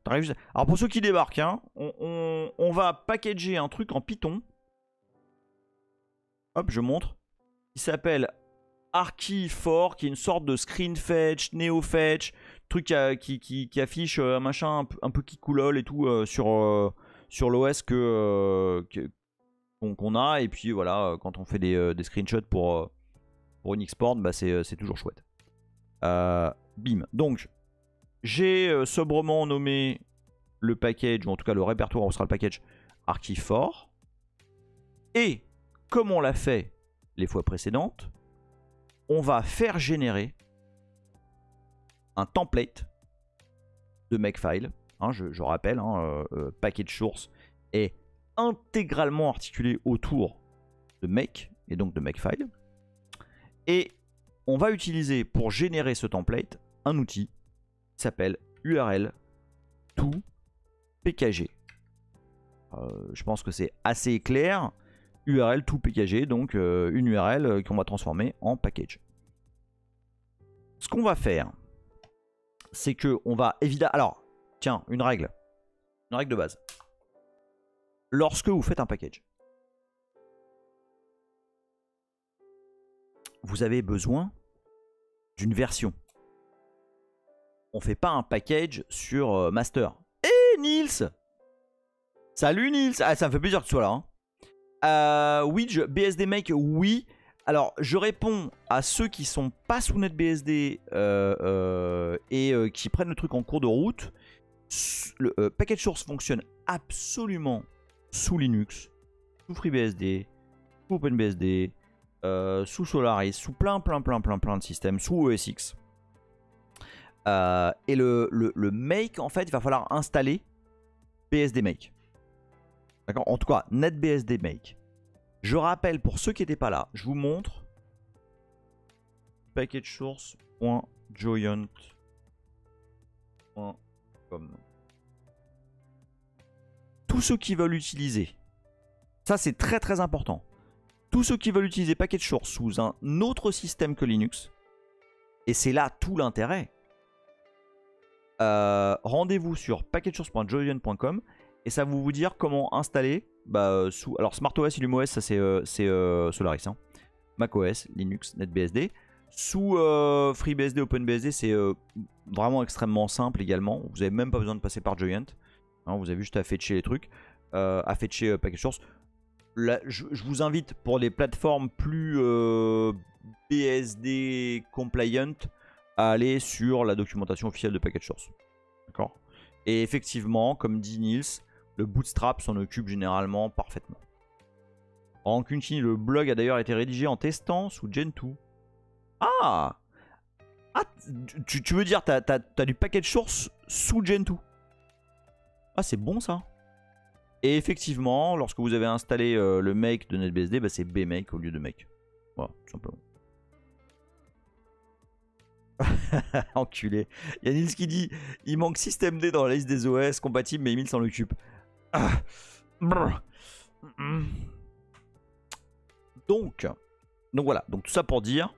Speaker 1: Alors pour ceux qui débarquent, hein, on va packager un truc en Python. Hop, je montre. Il s'appelle Archi4, qui est une sorte de screen fetch, neo fetch, truc qui affiche un machin un peu kikoulol et tout sur l'OS qu'on a. Et puis voilà, quand on fait des screenshots pour une export, bah c'est toujours chouette. Bim. Donc, j'ai sobrement nommé le package, ou en tout cas le répertoire où sera le package Archi4. Et comme on l'a fait les fois précédentes, on va faire générer un template de Makefile. Hein, je rappelle, hein, package source est intégralement articulé autour de Make et donc de Makefile. Et on va utiliser pour générer ce template un outil qui s'appelle URL to PKG. Je pense que c'est assez clair. URL to PKG, donc une URL qu'on va transformer en package. Ce qu'on va faire, c'est que on va évidemment... Alors, tiens, une règle de base. Lorsque vous faites un package, vous avez besoin d'une version. On ne fait pas un package sur master. Nils! Salut Nils! Ah, ça me fait plaisir que tu sois là. Hein. Widge, BSD Make, oui. Alors, je réponds à ceux qui sont pas sous NetBSD et qui prennent le truc en cours de route. Le package source fonctionne absolument sous Linux, sous FreeBSD, sous OpenBSD, sous Solaris, sous plein de systèmes, sous OSX. Et le Make, en fait, il va falloir installer BSD Make. D'accord? En tout cas, NetBSD Make. Je rappelle pour ceux qui n'étaient pas là, je vous montre packagesource.giant.com. Tous ceux qui veulent utiliser, ça c'est très important, tous ceux qui veulent utiliser package source sous un autre système que Linux, et c'est là tout l'intérêt, rendez-vous sur packagesource.giant.com et ça va vous dire comment installer sous... Alors SmartOS et LumaOS, ça c'est Solaris. Hein. macOS, Linux, NetBSD. Sous FreeBSD, OpenBSD, c'est vraiment extrêmement simple également. Vous n'avez même pas besoin de passer par Giant. Hein, vous avez juste à fetcher les trucs. à fetcher package source. Là, je vous invite pour les plateformes plus BSD compliant à aller sur la documentation officielle de package source. D'accord. Et effectivement, comme dit Nils, le Bootstrap s'en occupe généralement parfaitement. Rancuncini, le blog a d'ailleurs été rédigé en testant sous Gentoo. Ah, tu veux dire t'as du package source sous Gentoo? Ah, c'est bon ça. Et effectivement, lorsque vous avez installé le make de NetBSD, bah, c'est bmake au lieu de make. Voilà, tout simplement. Enculé. Il y a Nils qui dit il manque systemd dans la liste des OS compatibles, mais Emile s'en occupe. Ah. Donc voilà. Donc tout ça pour dire,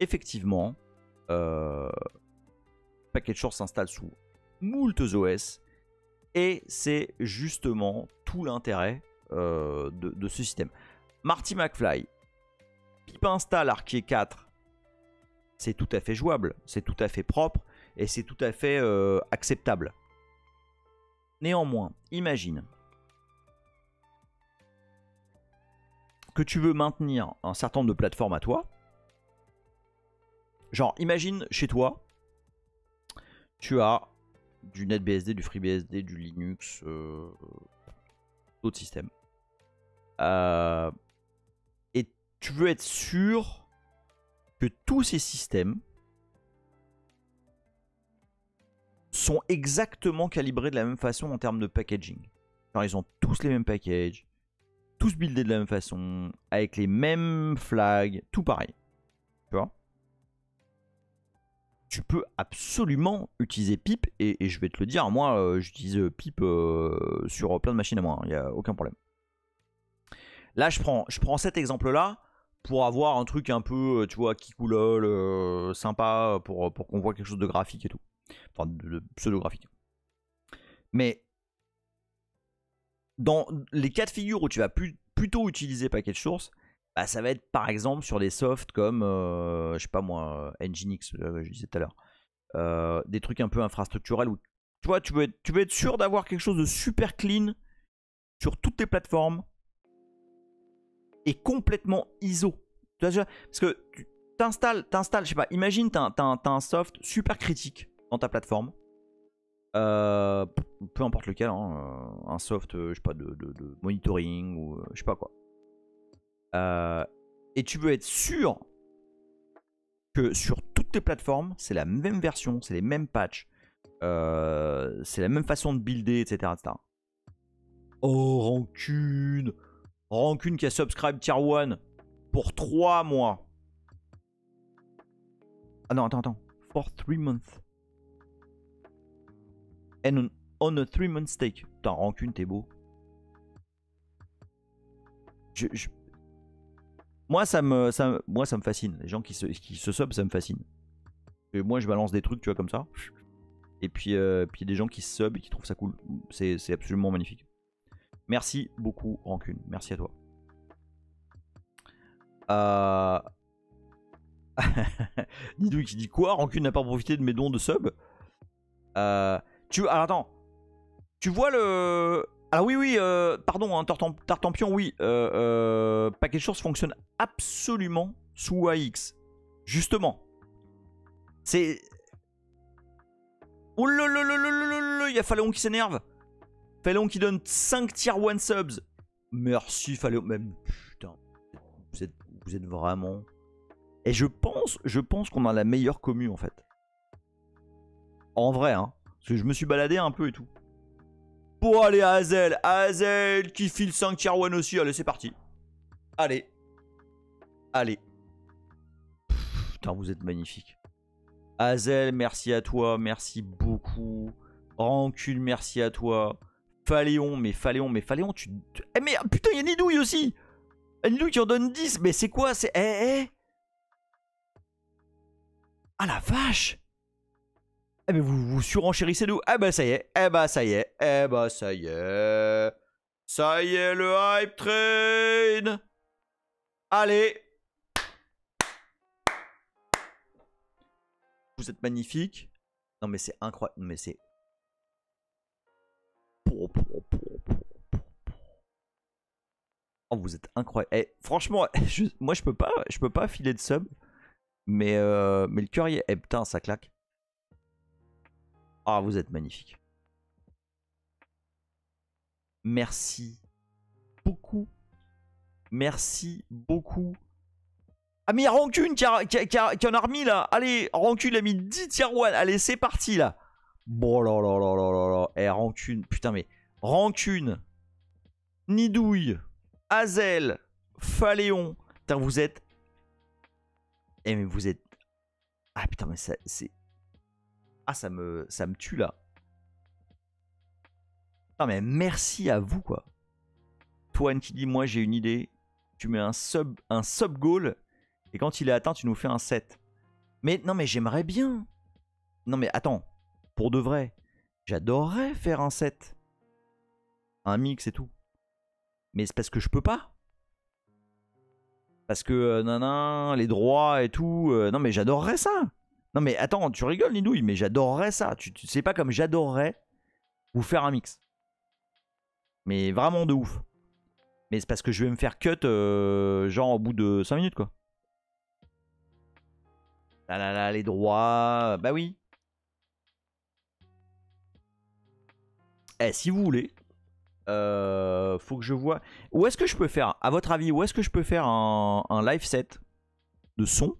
Speaker 1: effectivement, package source s'installe sous moult OS. Et c'est justement tout l'intérêt de ce système. Marty McFly, pip install Archie 4, c'est tout à fait jouable, c'est tout à fait propre et c'est tout à fait acceptable. Néanmoins, imagine que tu veux maintenir un certain nombre de plateformes à toi. Genre, imagine chez toi, tu as du NetBSD, du FreeBSD, du Linux, d'autres systèmes. Et tu veux être sûr que tous ces systèmes sont exactement calibrés de la même façon en termes de packaging. Genre ils ont tous les mêmes packages, tous buildés de la même façon, avec les mêmes flags, tout pareil. Tu vois ? Tu peux absolument utiliser pip, et je vais te le dire, moi j'utilise pip sur plein de machines à moi, il n'y a aucun problème. Là je prends cet exemple là pour avoir un truc un peu, tu vois, kikoulol, sympa, pour qu'on voit quelque chose de graphique et tout. Enfin de pseudo-graphique. Mais dans les cas de figure où tu vas plutôt utiliser package source, bah, ça va être par exemple sur des softs comme, je sais pas moi, Nginx, je disais tout à l'heure. Des trucs un peu infrastructurels où tu vois, tu veux être sûr d'avoir quelque chose de super clean sur toutes tes plateformes et complètement ISO. Tu vois, parce que tu t'installes, je sais pas, imagine t'as un soft super critique dans ta plateforme. Peu importe lequel, hein, un soft, je sais pas, de monitoring ou je sais pas quoi. Et tu veux être sûr que sur toutes tes plateformes, c'est la même version, c'est les mêmes patchs, c'est la même façon de builder, etc. etc. Oh, Rancune qui a subscribe tier 1 pour 3 mois. Ah non, attends. For 3 months. And on a 3-month stake. Putain, Rancune, t'es beau. Moi, ça me fascine. Les gens qui se sub, ça me fascine. Et moi, je balance des trucs, tu vois, comme ça. Et puis, puis des gens qui se sub et qui trouvent ça cool. C'est absolument magnifique. Merci beaucoup, Rancune. Merci à toi. Didou qui dit quoi? Rancune n'a pas profité de mes dons de sub. Alors attends. Tu vois le... Alors oui, pardon, hein, Tartampion, oui. Package source fonctionne absolument sous AX. Justement. C'est... Oh là, il y a Phaléon qui s'énerve. Phaléon qui donne 5 tier 1 subs. Merci Phaléon. Même putain. Vous êtes vraiment... Et je pense qu'on a la meilleure commu en fait. En vrai, hein. Parce que je me suis baladé un peu et tout. Bon, allez, Hazel qui file 5 tier 1 aussi. Allez, c'est parti. Allez. Putain, vous êtes magnifique. Hazel, merci à toi. Merci beaucoup. Rancune, merci à toi. Phaléon, mais Phaléon, tu... Eh, mais putain, il y a Nidouille aussi. Nidouille qui en donne 10. Mais c'est quoi? C'est... Ah la vache! Eh mais vous surenchérissez d'où? Eh bah ça y est, ça y est. Ça y est, le hype train! Allez! Vous êtes magnifiques. Non mais c'est incroyable, mais c'est... Oh, vous êtes incroyable. Eh, franchement, moi je peux pas filer de sub. Mais le cœur y est. Eh putain, ça claque. Ah, vous êtes magnifique. Merci beaucoup. Merci beaucoup. Ah, mais il y a Rancune qui en a remis là. Allez, Rancune a mis 10 tier 1. Allez, c'est parti là. Bon là là là là là là. Eh, Rancune. Putain, mais Rancune, Nidouille, Hazel, Phaléon. Putain, vous êtes. Eh, mais vous êtes. Ah putain, mais ça, c'est. Ah, ça me tue là. Non, mais merci à vous quoi. Toine qui dit moi j'ai une idée. Tu mets un sub goal. Et quand il est atteint, tu nous fais un set. Mais non, mais j'aimerais bien. Non, mais attends. Pour de vrai. J'adorerais faire un set. Un mix et tout. Mais c'est parce que je peux pas. Parce que nanan, les droits et tout. Non, mais j'adorerais ça. Non, mais attends, tu rigoles, Nidouille. Mais j'adorerais ça. Tu sais pas comme j'adorerais vous faire un mix. Mais vraiment de ouf. Mais c'est parce que je vais me faire cut genre au bout de 5 minutes quoi. Là là là, les droits. Bah oui. Eh, si vous voulez, faut que je vois. Où est-ce que je peux faire, à votre avis, où est-ce que je peux faire un live set de son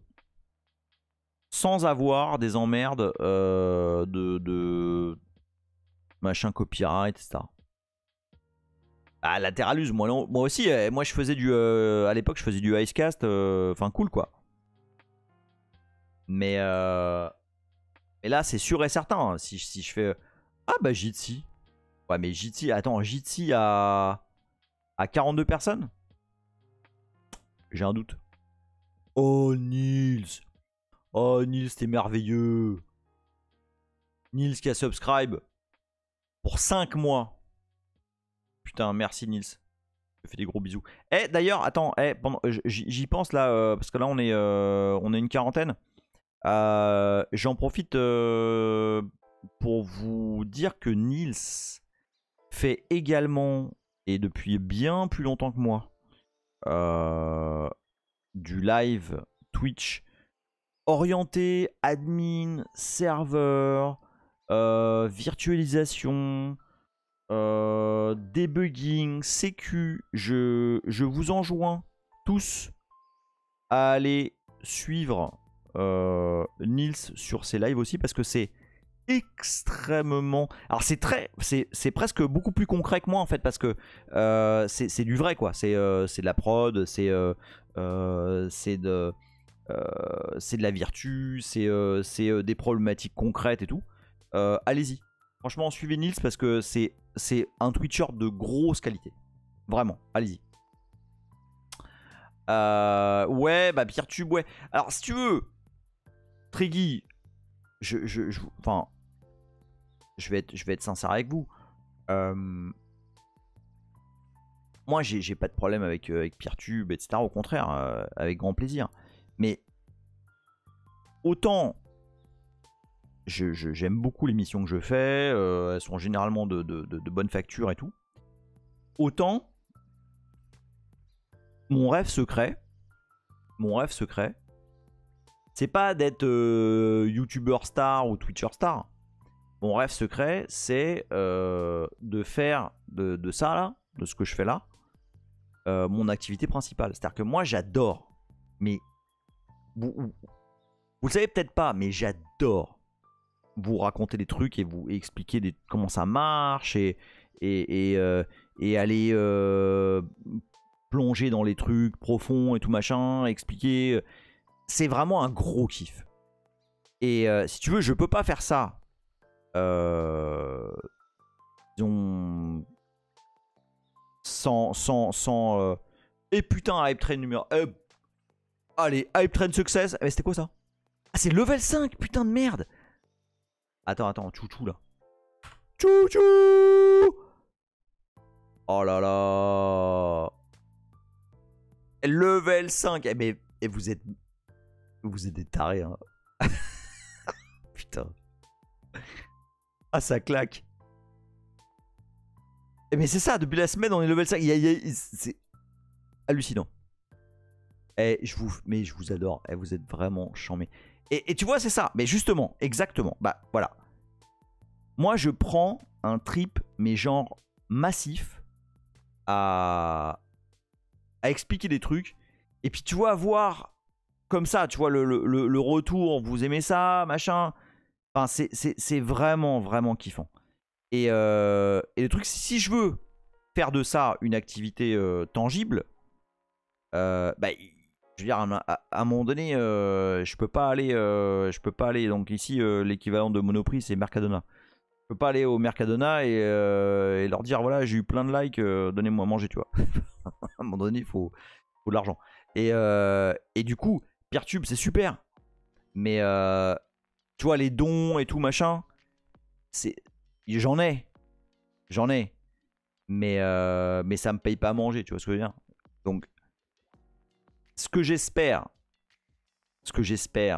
Speaker 1: sans avoir des emmerdes de machin copyright, etc. Ah, Lateralus, moi aussi, moi je faisais du. À l'époque, je faisais du Icecast, enfin cool quoi. Mais là, c'est sûr et certain. Hein, si je fais. Ah bah Jitsi. Ouais, mais Jitsi, attends, Jitsi à 42 personnes? J'ai un doute. Oh, Nils. Oh, Nils, t'es merveilleux. Nils qui a subscribe pour 5 mois. Putain, merci Nils. Je te fais des gros bisous. Eh, d'ailleurs, attends, j'y pense là, parce que là, on est une quarantaine. J'en profite pour vous dire que Nils fait également, et depuis bien plus longtemps que moi, du live Twitch orienté admin, serveur, virtualisation, debugging, sécu. Je vous enjoins tous à aller suivre Nils sur ses lives aussi parce que c'est extrêmement. Alors c'est presque beaucoup plus concret que moi en fait parce que c'est du vrai quoi. C'est de la prod, c'est de la virtu, c'est des problématiques concrètes et tout. Allez-y. Franchement, suivez Nils parce que c'est un Twitcher de grosse qualité. Vraiment, allez-y. Ouais, bah PeerTube, ouais. Alors, si tu veux, Triggy, enfin, je vais être sincère avec vous. Moi, j'ai pas de problème avec PeerTube, etc. Au contraire, avec grand plaisir. Mais autant j'aime beaucoup les missions que je fais, elles sont généralement de bonne facture et tout. Autant mon rêve secret, c'est pas d'être youtubeur star ou twitcher star. Mon rêve secret, c'est de faire de ça là, de ce que je fais là, mon activité principale. C'est-à-dire que moi j'adore, mais vous le savez peut-être pas, mais j'adore vous raconter des trucs et vous expliquer comment ça marche et aller plonger dans les trucs profonds et tout machin, expliquer. C'est vraiment un gros kiff. Et si tu veux, je peux pas faire ça. Disons sans et putain, Hype Train numéro. Allez, Hype Train Success. Mais c'était quoi ça? Ah, c'est level 5, putain de merde. Attends, chouchou là. Chouchou. Oh là là. Level 5. Eh, mais vous êtes des tarés, hein. Putain. Ah, ça claque. Eh, mais c'est ça, depuis la semaine, on est level 5. hallucinant. Mais je vous adore. Vous êtes vraiment charmés. Et tu vois, c'est ça. Mais justement, exactement. Bah voilà. Moi, je prends un trip, mais genre massif, à expliquer des trucs. Et puis tu vois, voir comme ça, tu vois, le retour, vous aimez ça, machin. Enfin, c'est vraiment, vraiment kiffant. Et le truc, si je veux faire de ça une activité tangible, bah, je veux dire, à un moment donné, je peux pas aller. Donc ici, l'équivalent de Monoprix, c'est Mercadona. Je peux pas aller au Mercadona et leur dire voilà, j'ai eu plein de likes, donnez-moi à manger, tu vois. À un moment donné, il faut de l'argent. Et du coup, Peertube, c'est super. Mais tu vois, les dons et tout machin, j'en ai. Mais ça me paye pas à manger, tu vois ce que je veux dire. Donc, ce que j'espère,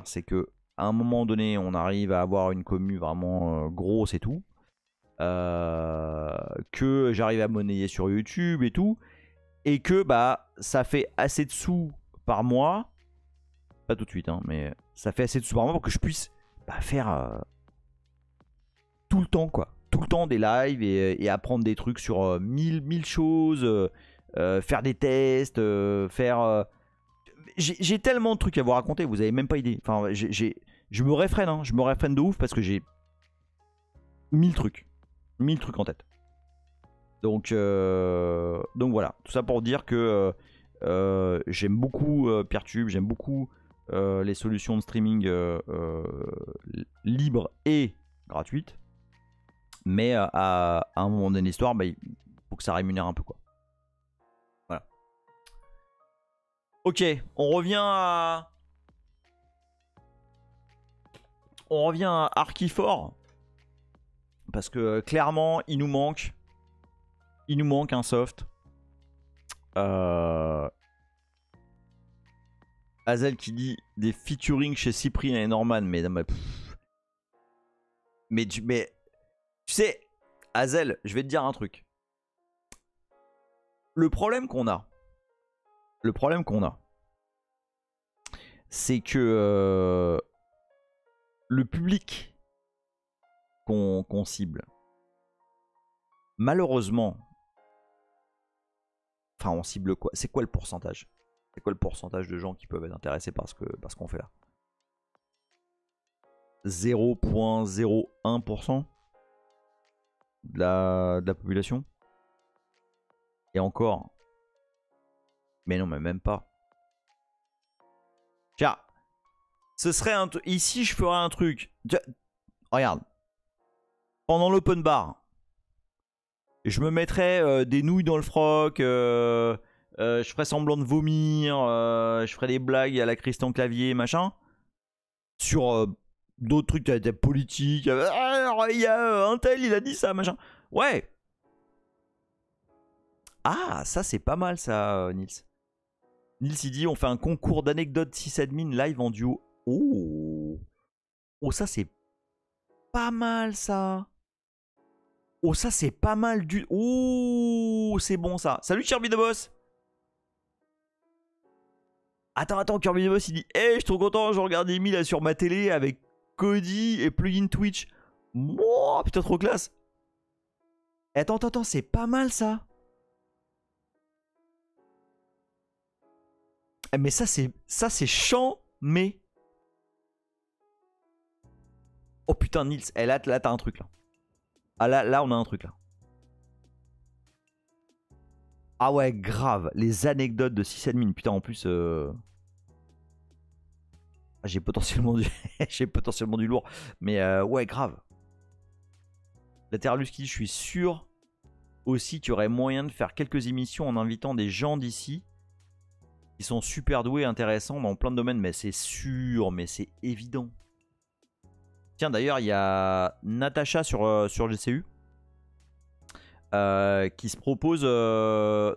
Speaker 1: c'est que à un moment donné, on arrive à avoir une commu vraiment grosse et tout. Que j'arrive à monnayer sur YouTube et tout. Et que bah ça fait assez de sous par mois. Pas tout de suite, hein, mais ça fait assez de sous par mois pour que je puisse faire tout le temps, quoi. Tout le temps des lives et apprendre des trucs sur mille choses. Faire des tests, j'ai tellement de trucs à vous raconter, vous avez même pas idée. Enfin, je me réfrène, hein, je me réfrène de ouf parce que j'ai 1000 trucs en tête. Donc voilà, tout ça pour dire que j'aime beaucoup Peertube, j'aime beaucoup les solutions de streaming libres et gratuites. Mais à un moment donné de l'histoire, bah, il faut que ça rémunère un peu, quoi. Voilà. Ok, on revient à Archifor. Parce que clairement, il nous manque un soft. Hazel qui dit des featuring chez Cyprien et Norman. Mais tu sais, Hazel, je vais te dire un truc. Le problème qu'on a, c'est que le public qu'on cible, malheureusement, enfin on cible quoi? C'est quoi le pourcentage? C'est quoi le pourcentage de gens qui peuvent être intéressés par ce qu'on fait là? 0,01% de la population? Et encore. Mais non, mais même pas. Tiens, ce serait un ici je ferais un truc. Regarde. Pendant l'open bar, je me mettrais des nouilles dans le froc, je ferais semblant de vomir, je ferais des blagues à la Christian Clavier, machin. Sur d'autres trucs, des politiques. Alors, il y a un tel, il a dit ça, machin. Ouais. Ah, ça c'est pas mal ça, Nils. Nils il dit on fait un concours d'anecdotes sysadmin live en duo. Oh. Oh, ça c'est pas mal ça. Oh, ça c'est pas mal du... Oh, c'est bon ça. Salut Kirby the Boss. Attends, Kirby the Boss il dit hey, je suis trop content, je regarde Amy là sur ma télé avec Cody et plugin Twitch. Oh, putain, trop classe. Attends, c'est pas mal ça. Mais ça c'est chiant, mais... Oh putain, Nils, là t'as un truc là. Ah là on a un truc là. Ah ouais, grave. Les anecdotes de sysadmin. Putain, en plus... j'ai potentiellement du lourd. Mais ouais, grave. Lateralus qui dit, je suis sûr aussi qu'il y aurait moyen de faire quelques émissions en invitant des gens d'ici qui sont super doués et intéressants dans plein de domaines. Mais c'est sûr, mais c'est évident. Tiens, d'ailleurs, il y a Natacha sur GCU qui se propose de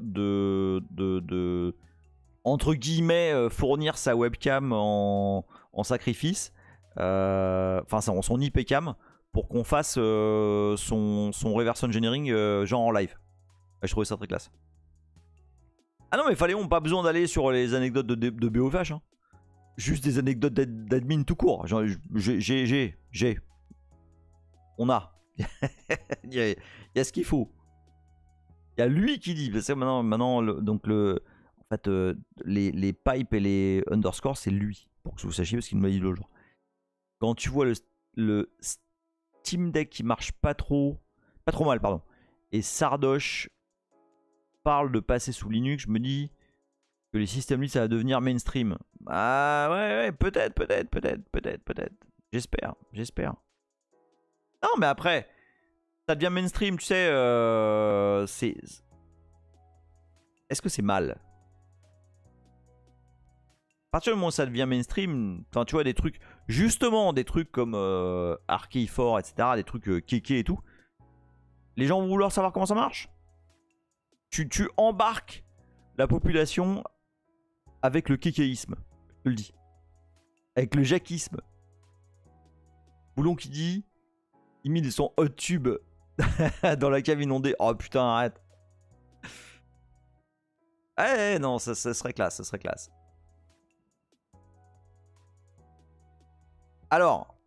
Speaker 1: entre guillemets fournir sa webcam en sacrifice, enfin son IP cam, pour qu'on fasse son reverse engineering genre en live. Je trouvais ça très classe. Ah non, mais Phaléon, pas besoin d'aller sur les anecdotes de BOFH. Hein. Juste des anecdotes d'admin tout court. J'ai. On a. Il y a ce qu'il faut. Il y a lui qui dit. Parce que maintenant donc en fait, les pipes et les underscores, c'est lui. Pour que vous sachiez, parce qu'il me l'a dit l'autre jour. Quand tu vois le Steam Deck qui marche pas trop mal, pardon, et Sardoche parle de passer sous Linux, je me dis que les systèmes libres ça va devenir mainstream. Ah ouais, peut-être. J'espère. Non, mais après, ça devient mainstream, tu sais, c'est... Est-ce que c'est mal? À partir du moment où ça devient mainstream, enfin, tu vois, des trucs, justement, des trucs comme Archie4, etc., des trucs kéké et tout, les gens vont vouloir savoir comment ça marche. Tu embarques la population avec le kékéisme, je te le dis. Avec le jackisme. Boulon qui dit, il met son hot tube dans la cave inondée. Oh putain, arrête. Eh non, ça serait classe, Alors,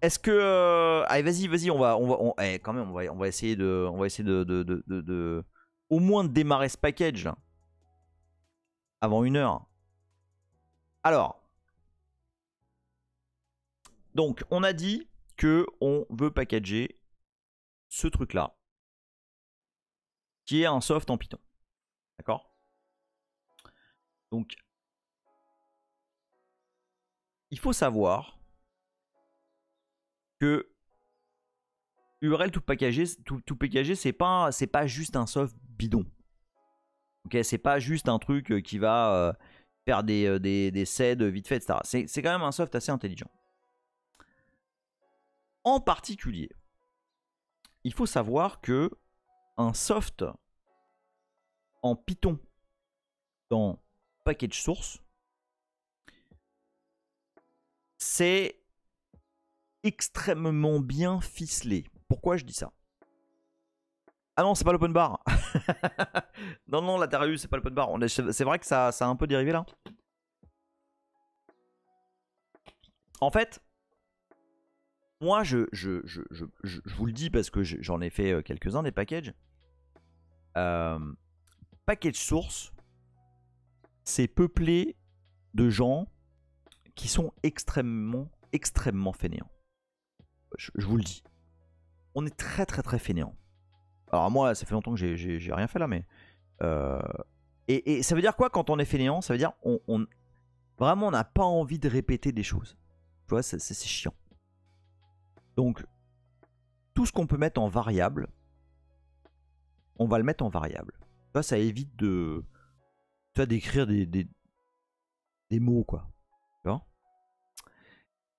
Speaker 1: est-ce que... allez, vas-y, quand même, on va essayer de... au moins de démarrer ce package, là. Avant 1h. Alors. Donc, on a dit que on veut packager ce truc-là. Qui est un soft en Python. D'accord? Donc, il faut savoir que URL tout packagé, c'est pas juste un soft bidon. Ok, c'est pas juste un truc qui va faire des seds vite fait, etc. C'est quand même un soft assez intelligent. En particulier, il faut savoir que un soft en Python dans package source, c'est extrêmement bien ficelé. Pourquoi je dis ça? Ah non, c'est pas l'open bar. non, la Terra c'est pas l'open bar. C'est vrai que ça a un peu dérivé là. En fait, moi, je vous le dis parce que j'en ai fait quelques-uns des packages. Package source, c'est peuplé de gens qui sont extrêmement fainéants. Je vous le dis. On est très fainéants. Alors moi, ça fait longtemps que j'ai rien fait là, mais... Et ça veut dire quoi quand on est fainéant? Ça veut dire vraiment on n'a pas envie de répéter des choses. Tu vois, c'est chiant. Donc, tout ce qu'on peut mettre en variable, on va le mettre en variable. Tu vois, ça évite de... Tu vois, d'écrire des mots, quoi. Tu vois?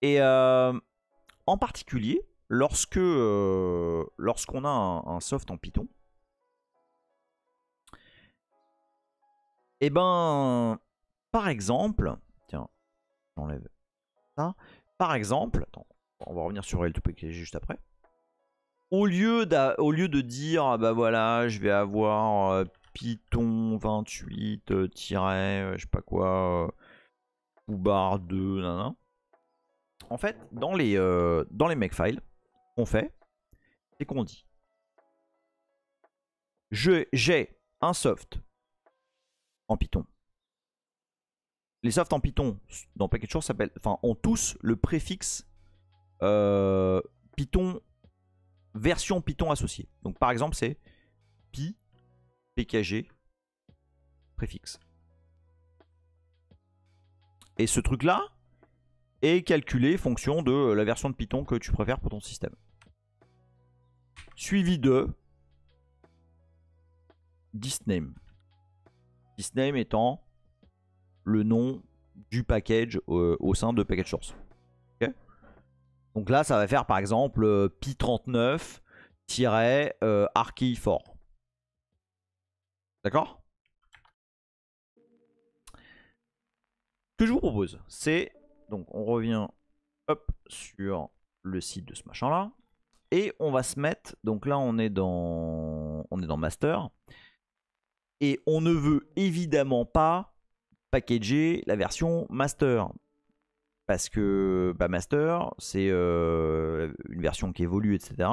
Speaker 1: Et en particulier, lorsqu'on a un soft en Python, et ben, par exemple, tiens, j'enlève ça. Par exemple, attends, on va revenir sur L2PG juste après. Au lieu de dire, ah bah voilà, je vais avoir Python 28 je sais pas quoi, ou barre 2, nanana. En fait, dans les makefiles, qu'on fait, c'est qu'on dit j'ai un soft en Python. Les softs en Python dans package source ont tous le préfixe Python, version Python associée. Donc par exemple, c'est pi pkg préfixe. Et ce truc-là est calculé fonction de la version de Python que tu préfères pour ton système. Suivi de thisName. ThisName étant le nom du package au sein de package source. Okay, donc là, ça va faire par exemple pi39-archi4. D'accord? Ce que je vous propose, c'est... Donc on revient hop, sur le site de ce machin-là. Et on va se mettre... Donc là, on est dans master. Et on ne veut évidemment pas packager la version master. Parce que bah, master, c'est une version qui évolue, etc.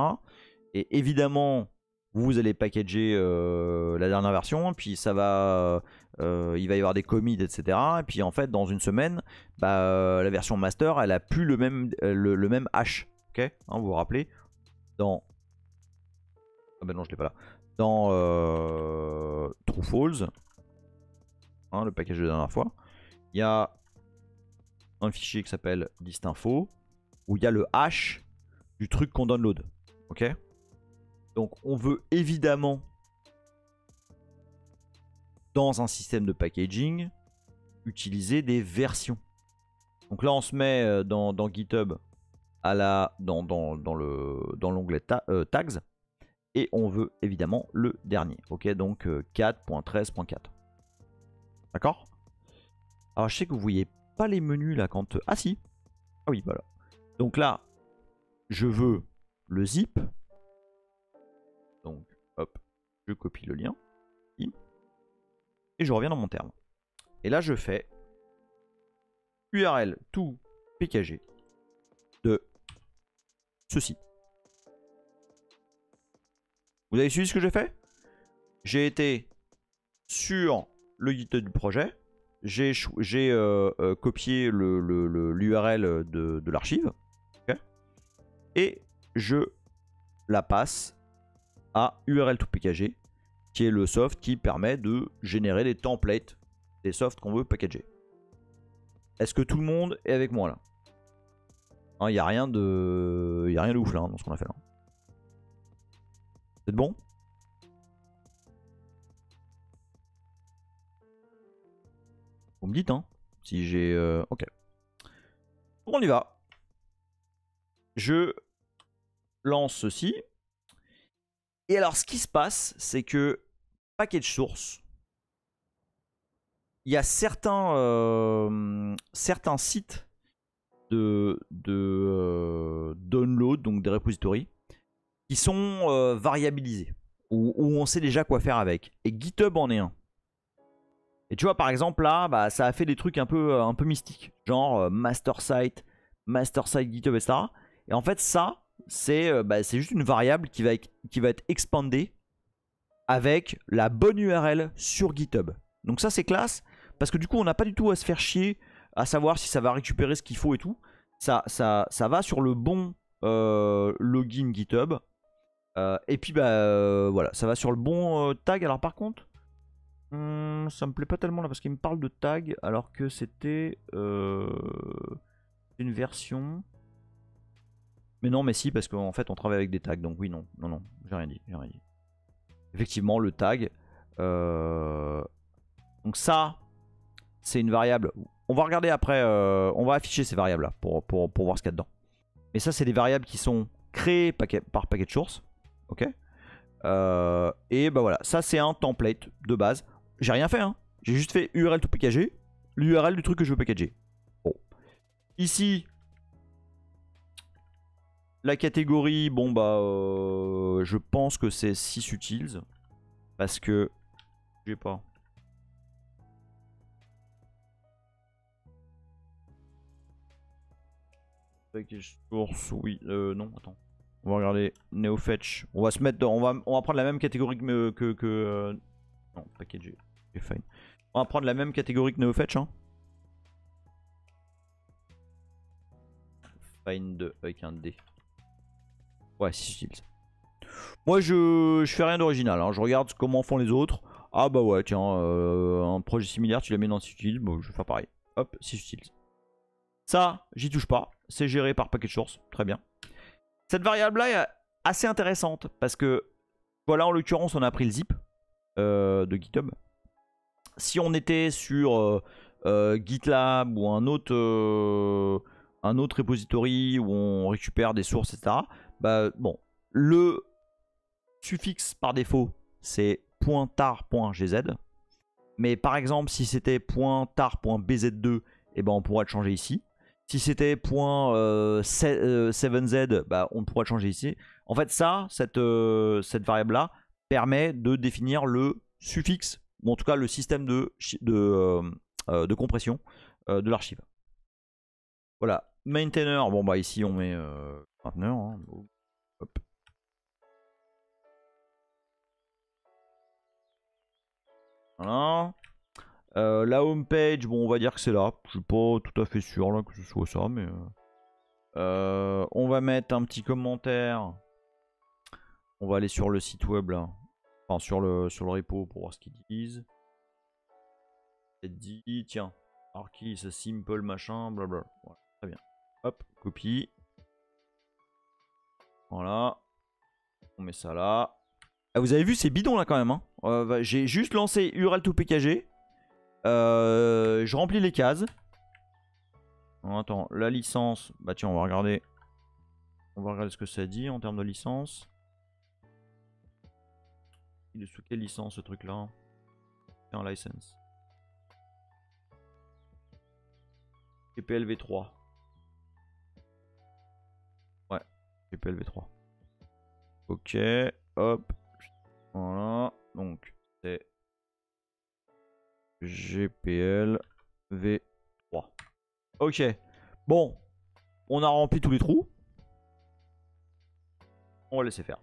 Speaker 1: Et évidemment, vous allez packager la dernière version, puis ça va, il va y avoir des commits, etc. Et puis en fait, dans une semaine, bah, la version master, elle a plus le même hash. Ok, hein, vous vous rappelez dans... Ah bah non, je l'ai pas là. Dans True False, hein, le package de la dernière fois, il y a un fichier qui s'appelle distinfo où il y a le hash du truc qu'on download. Ok. Donc on veut évidemment dans un système de packaging utiliser des versions. Donc là on se met dans GitHub dans l'onglet tags et on veut évidemment le dernier. Ok, donc 4.13.4. D'accord. Alors je sais que vous voyez pas les menus là quand... Ah si. Ah oui, voilà. Donc là, je veux le zip. Donc, hop, je copie le lien. Et je reviens dans mon terme. Et là, je fais URL tout pkg de ceci. Vous avez suivi ce que j'ai fait? J'ai été sur le GitHub du projet. J'ai copié l'URL de l'archive. Okay, et je la passe à URL to pkg, qui est le soft qui permet de générer des templates des softs qu'on veut packager. Est-ce que tout le monde est avec moi là? Il n'y a rien de ouf là dans ce qu'on a fait là. C'est bon? Vous me dites hein si j'ai... ok. On y va. Je lance ceci. Et alors ce qui se passe, c'est que package source, il y a certains sites de download, donc des repositories, qui sont variabilisés, où on sait déjà quoi faire avec. Et GitHub en est un. Et tu vois, par exemple, là, bah, ça a fait des trucs un peu mystiques. Genre master site GitHub, etc. Et en fait, ça, c'est juste une variable qui va être expandée avec la bonne URL sur GitHub. Donc ça, c'est classe. Parce que du coup, on n'a pas du tout à se faire chier à savoir si ça va récupérer ce qu'il faut et tout. Ça va sur le bon login GitHub. Et puis, voilà, ça va sur le bon tag. Alors par contre... ça me plaît pas tellement là parce qu'il me parle de tag alors que c'était une version. Mais non, mais si, parce qu'en fait on travaille avec des tags, donc oui, non, j'ai rien dit, Effectivement, le tag. Donc ça, c'est une variable. On va regarder après, on va afficher ces variables là pour voir ce qu'il y a dedans. Mais ça, c'est des variables qui sont créées par package source. Ok. Et bah voilà, ça c'est un template de base. J'ai rien fait, hein. J'ai juste fait URL to packager, l'URL du truc que je veux packager. Bon. Ici, la catégorie, bon bah, je pense que c'est sysutils. Parce que, j'ai pas. Package source, oui, non, attends. On va regarder NeoFetch. On va se mettre dans, on va prendre la même catégorie que non, packager. Fine. On va prendre la même catégorie que NeoFetch. Hein. Find avec un D. Ouais, sysutils. Moi, je fais rien d'original. Hein. Je regarde comment font les autres. Ah bah ouais, tiens, un projet similaire, tu l'as mis dans sysutils. Bon, je vais faire pareil. Hop, sysutils. Ça, j'y touche pas. C'est géré par package source. Très bien. Cette variable-là est assez intéressante parce que, voilà, en l'occurrence, on a pris le zip de GitHub. Si on était sur GitLab ou un autre repository où on récupère des sources, etc. Bah, bon, le suffixe par défaut, c'est .tar.gz. Mais par exemple, si c'était .tar.bz2, eh ben, on pourrait le changer ici. Si c'était .7z, bah, on pourrait le changer ici. En fait, ça, cette variable-là, permet de définir le suffixe ou en tout cas le système de compression de l'archive. Voilà. Maintainer, bon bah ici on met mainteneur. Hein. Hop. Voilà. La home page, bon on va dire que c'est là. Je suis pas tout à fait sûr là que ce soit ça, mais on va mettre un petit commentaire. On va aller sur le site web là. Enfin sur le repo pour voir ce qu'ils disent. C'est dit, tiens, Arky, c'est simple machin, blabla. Voilà, très bien. Hop, copie. Voilà. On met ça là. Ah, vous avez vu, c'est bidon là quand même. Hein. J'ai juste lancé URL to PKG. Je remplis les cases. Alors, attends, la licence. Bah tiens, on va regarder. On va regarder ce que ça dit en termes de licence. Il est sous quelle licence ce truc là? C'est un license. GPLv3. Ouais, GPLv3. Ok, hop. Voilà, donc c'est GPLv3. Ok, bon, on a rempli tous les trous. On va laisser faire.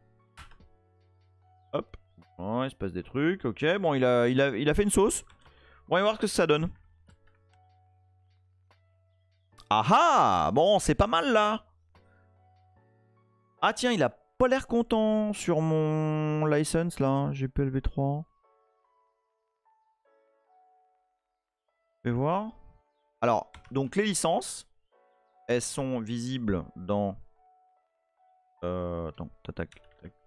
Speaker 1: Hop, ouais, il se passe des trucs. Ok, bon, il a fait une sauce. On va voir ce que ça donne. Ah ah, bon, c'est pas mal là. Ah tiens, il a pas l'air content sur mon license là, GPLv3. Je vais voir. Alors, donc les licences, elles sont visibles dans... attends,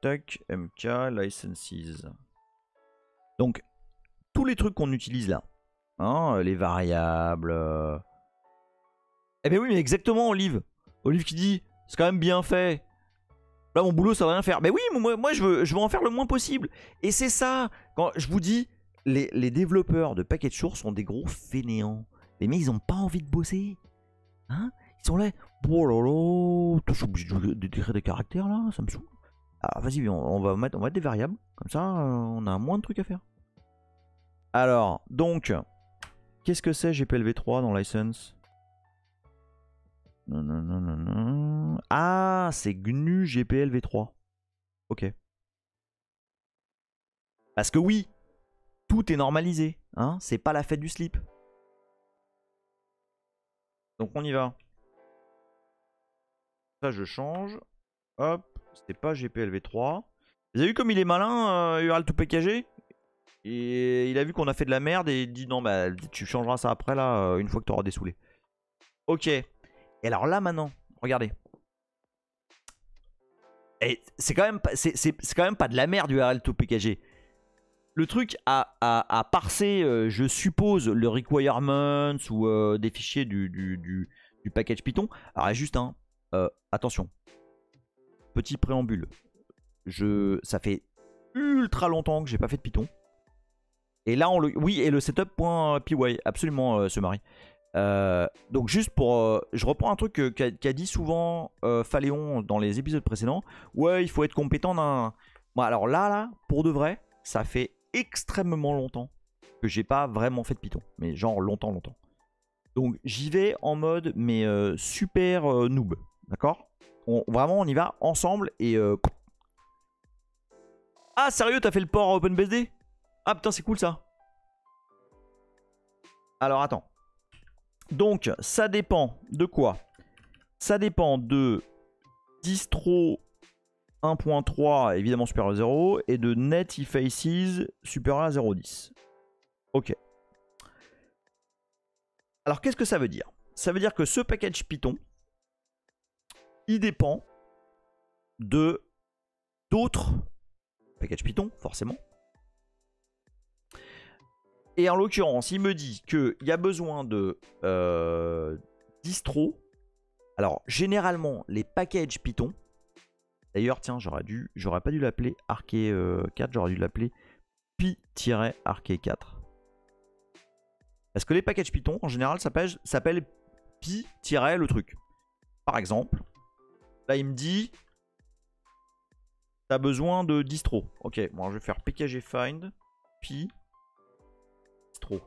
Speaker 1: tac, MK, licenses. Donc, tous les trucs qu'on utilise là, hein, les variables... Eh bien oui, mais exactement, Olive. Olive qui dit, c'est quand même bien fait. Là, mon boulot, ça va rien faire. Mais oui, moi je veux en faire le moins possible. Et c'est ça, quand je vous dis, les développeurs de package source sont des gros fainéants. Les mecs, ils ont pas envie de bosser. Hein? Ils sont là. Oh là là, je suis obligé d'écrire des caractères là, ça me saoule. Ah, vas-y, on va mettre des variables. Comme ça, on a moins de trucs à faire. Alors, donc, qu'est-ce que c'est GPLv3 dans license? Non. Ah, c'est GNU GPLv3. Ok. Parce que oui, tout est normalisé. Hein, c'est pas la fête du slip. Donc on y va. Ça, je change. Hop, c'était pas GPLv3. Vous avez vu comme il est malin, URL to PKG? Et il a vu qu'on a fait de la merde et il dit non, bah tu changeras ça après là, une fois que tu auras dessoulé. Ok. Et alors là maintenant, regardez. Et c'est quand même pas de la merde URL to PKG. Le truc à parser, je suppose, le requirements ou des fichiers du package Python. Alors juste un, attention, petit préambule. Ça fait ultra longtemps que j'ai pas fait de Python. Et là, oui, et le setup.py, absolument, ce mari. Donc juste pour... je reprends un truc qu'a dit souvent Phaléon dans les épisodes précédents. Ouais, il faut être compétent dans... Bon, alors là, pour de vrai, ça fait extrêmement longtemps que j'ai pas vraiment fait de Python. Mais genre longtemps. Donc j'y vais en mode mais super noob. D'accord? Vraiment, on y va ensemble et... Ah, sérieux, t'as fait le port OpenBSD? Ah putain, c'est cool ça. Alors attends. Donc, ça dépend de quoi? Ça dépend de distro 1.3, évidemment supérieur à 0, et de NetEfaces supérieur à 0.10. Ok. Alors, qu'est-ce que ça veut dire? Ça veut dire que ce package Python, il dépend de d'autres packages Python, forcément. Et en l'occurrence, il me dit qu'il y a besoin de distro. Alors, généralement, les packages Python. D'ailleurs, tiens, j'aurais pas dû l'appeler Arke4, j'aurais dû l'appeler Pi-Arke4. Parce que les packages Python, en général, s'appellent Pi- le truc. Par exemple, là, il me dit t'as besoin de distro. Ok, bon, je vais faire pkgfind Pi. Distro.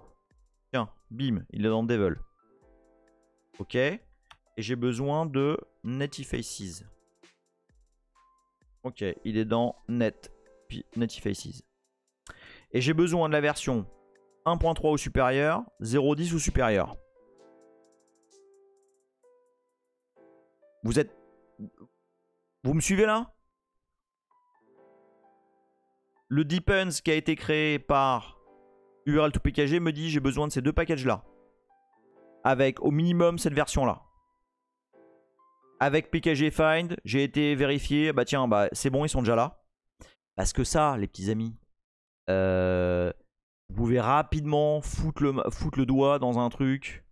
Speaker 1: Tiens, bim, il est dans Devil. Ok. Et j'ai besoin de Netifaces. Ok, il est dans Netifaces. Et j'ai besoin de la version 1.3 ou supérieur, 0.10 ou supérieur. Vous me suivez là? Le Depends qui a été créé par URL to PKG me dit j'ai besoin de ces deux packages là. Avec au minimum cette version là. Avec PKG Find, j'ai été vérifié. Bah tiens, bah c'est bon, ils sont déjà là. Parce que ça, les petits amis, vous pouvez rapidement foutre le doigt dans un truc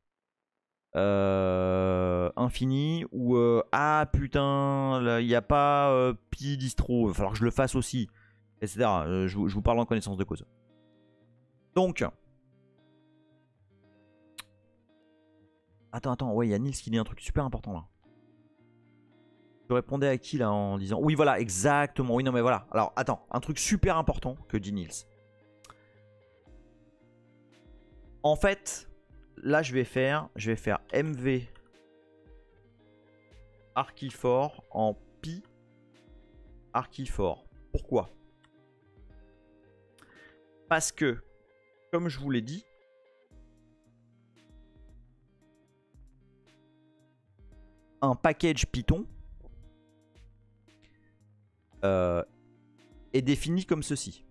Speaker 1: infini où ah putain, il n'y a pas pi distro, il va falloir que je le fasse aussi, etc. Je vous parle en connaissance de cause. Donc, attends, ouais, il y a Nils qui dit un truc super important là. Je répondais à qui là en disant... Oui voilà, exactement, oui non mais voilà. Alors attends, un truc super important que dit Nils. En fait, là je vais faire MV Archifor en Pi Archifor. Pourquoi? Parce que, comme je vous l'ai dit, un package Python est défini comme ceci.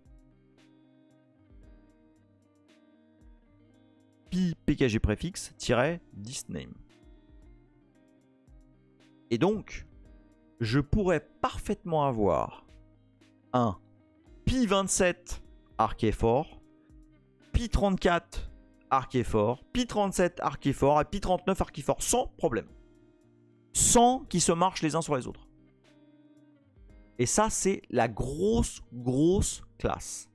Speaker 1: Pi pkg préfixe -thisname. Et donc, je pourrais parfaitement avoir un pi27 archéphore, pi34 archéphore, pi37 archéphore et pi39 archéphore sans problème. Sans qu'ils se marchent les uns sur les autres. Et ça, c'est la grosse classe.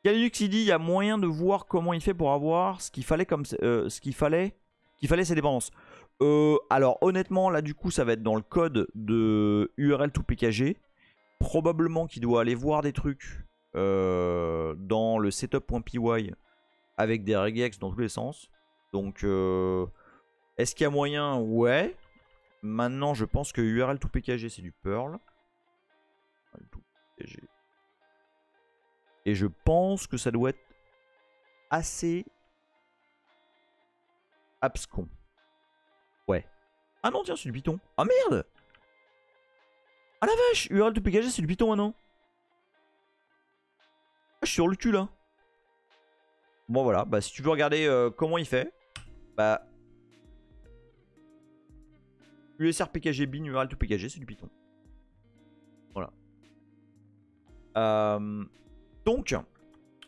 Speaker 1: Linux il dit il y a moyen de voir comment il fait pour avoir ce qu'il fallait comme qu'il fallait ces dépendances. Alors honnêtement là du coup ça va être dans le code de URL to PKG. Probablement qu'il doit aller voir des trucs dans le setup.py avec des regex dans tous les sens. Donc est-ce qu'il y a moyen? Ouais. Maintenant je pense que URL to PKG c'est du Perl. Et je pense que ça doit être assez abscon. Ouais. Ah non, tiens, c'est du Python. Ah merde! Ah la vache! URL to PKG, c'est du Python maintenant. Ah, je suis sur le cul là. Bon voilà, bah si tu veux regarder comment il fait, bah USR PKG bin URL to PKG, c'est du Python. Voilà. Donc,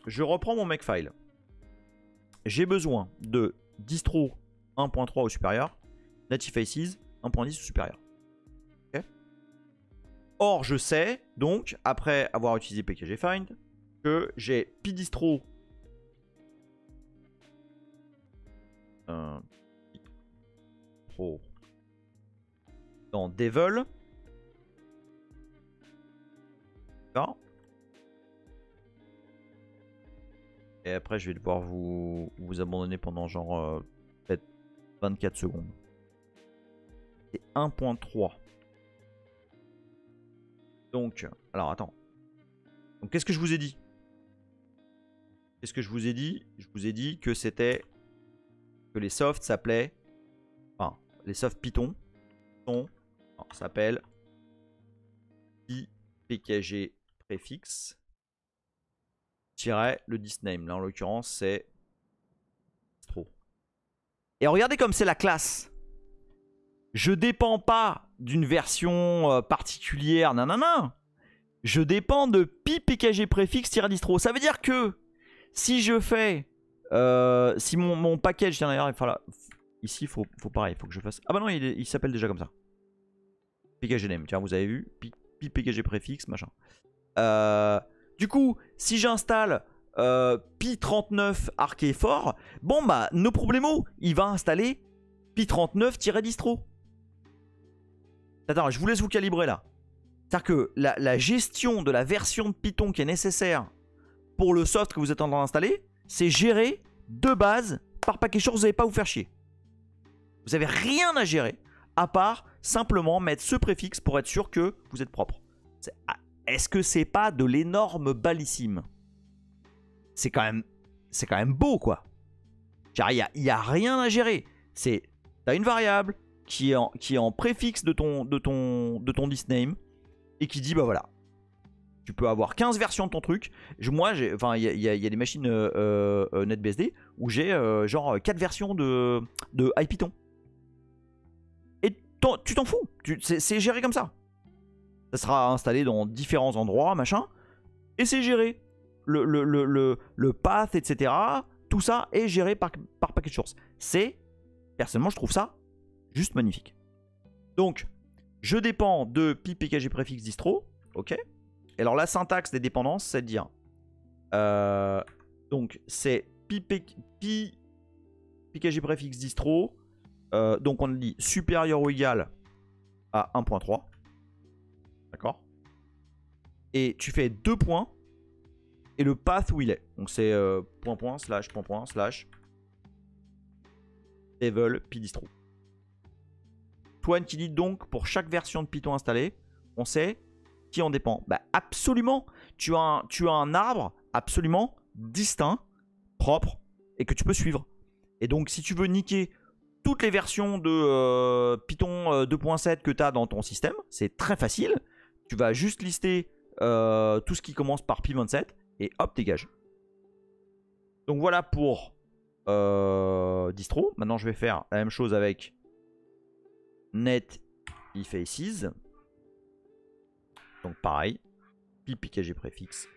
Speaker 1: je reprends mon makefile. J'ai besoin de distro 1.3 au supérieur, Netifaces 1.10 au supérieur. Okay. Or, je sais, donc, après avoir utilisé PKG Find, que j'ai pi distro dans Devil. D'accord. Et après, je vais devoir vous abandonner pendant genre peut-être 24 secondes. C'est 1.3. Donc, alors attends. Donc, qu'est-ce que je vous ai dit? Qu'est-ce que je vous ai dit? Je vous ai dit que c'était... Que les softs s'appelaient... Enfin, les softs Python s'appellent PKG préfixe le thisname. Là en l'occurrence c'est trop. Et regardez comme c'est la classe. Je dépends pas d'une version particulière, nanana. Je dépends de pi pkg préfixe -distro. Ça veut dire que si je fais si mon package, tiens d'ailleurs, voilà, ici faut pareil, faut que je fasse. Ah bah non, il s'appelle déjà comme ça. PKG name, tiens, vous avez vu, pi pkg préfixe, machin. Du coup, si j'installe pi39 archéphore, bon bah, no problemo, il va installer pi39-distro. Attends, je vous laisse vous calibrer là. C'est-à-dire que la gestion de la version de Python qui est nécessaire pour le soft que vous êtes en train d'installer, c'est géré de base par package source. Vous n'allez pas vous faire chier. Vous n'avez rien à gérer à part simplement mettre ce préfixe pour être sûr que vous êtes propre. Est-ce que c'est pas de l'énorme balissime? C'est quand même beau, quoi. Il n'y a rien à gérer. Tu as une variable qui est en préfixe de ton disname et qui dit, bah voilà, tu peux avoir 15 versions de ton truc. Moi, il y a des machines NetBSD où j'ai genre 4 versions de IPython. Et tu t'en fous. C'est géré comme ça. Ça sera installé dans différents endroits, machin. Et c'est géré. Le path, etc. Tout ça est géré par package source. Personnellement, je trouve ça juste magnifique. Donc, je dépends de pkg préfixe distro. Ok. Et alors, la syntaxe des dépendances, c'est de dire... donc, c'est pkg préfixe distro. Donc, on dit supérieur ou égal à 1.3. D'accord. Et tu fais 2 points. Et le path où il est. Donc, c'est slash level pdistro. Toi, qui dit donc pour chaque version de Python installée, on sait qui en dépend. Bah, absolument. Tu as un arbre absolument distinct, propre, et que tu peux suivre. Et donc, si tu veux niquer toutes les versions de Python 2.7 que tu as dans ton système, c'est très facile. Tu vas juste lister tout ce qui commence par Py27 et hop, dégage. Donc voilà pour distro. Maintenant, je vais faire la même chose avec net efaces. Donc pareil, pkg préfixe,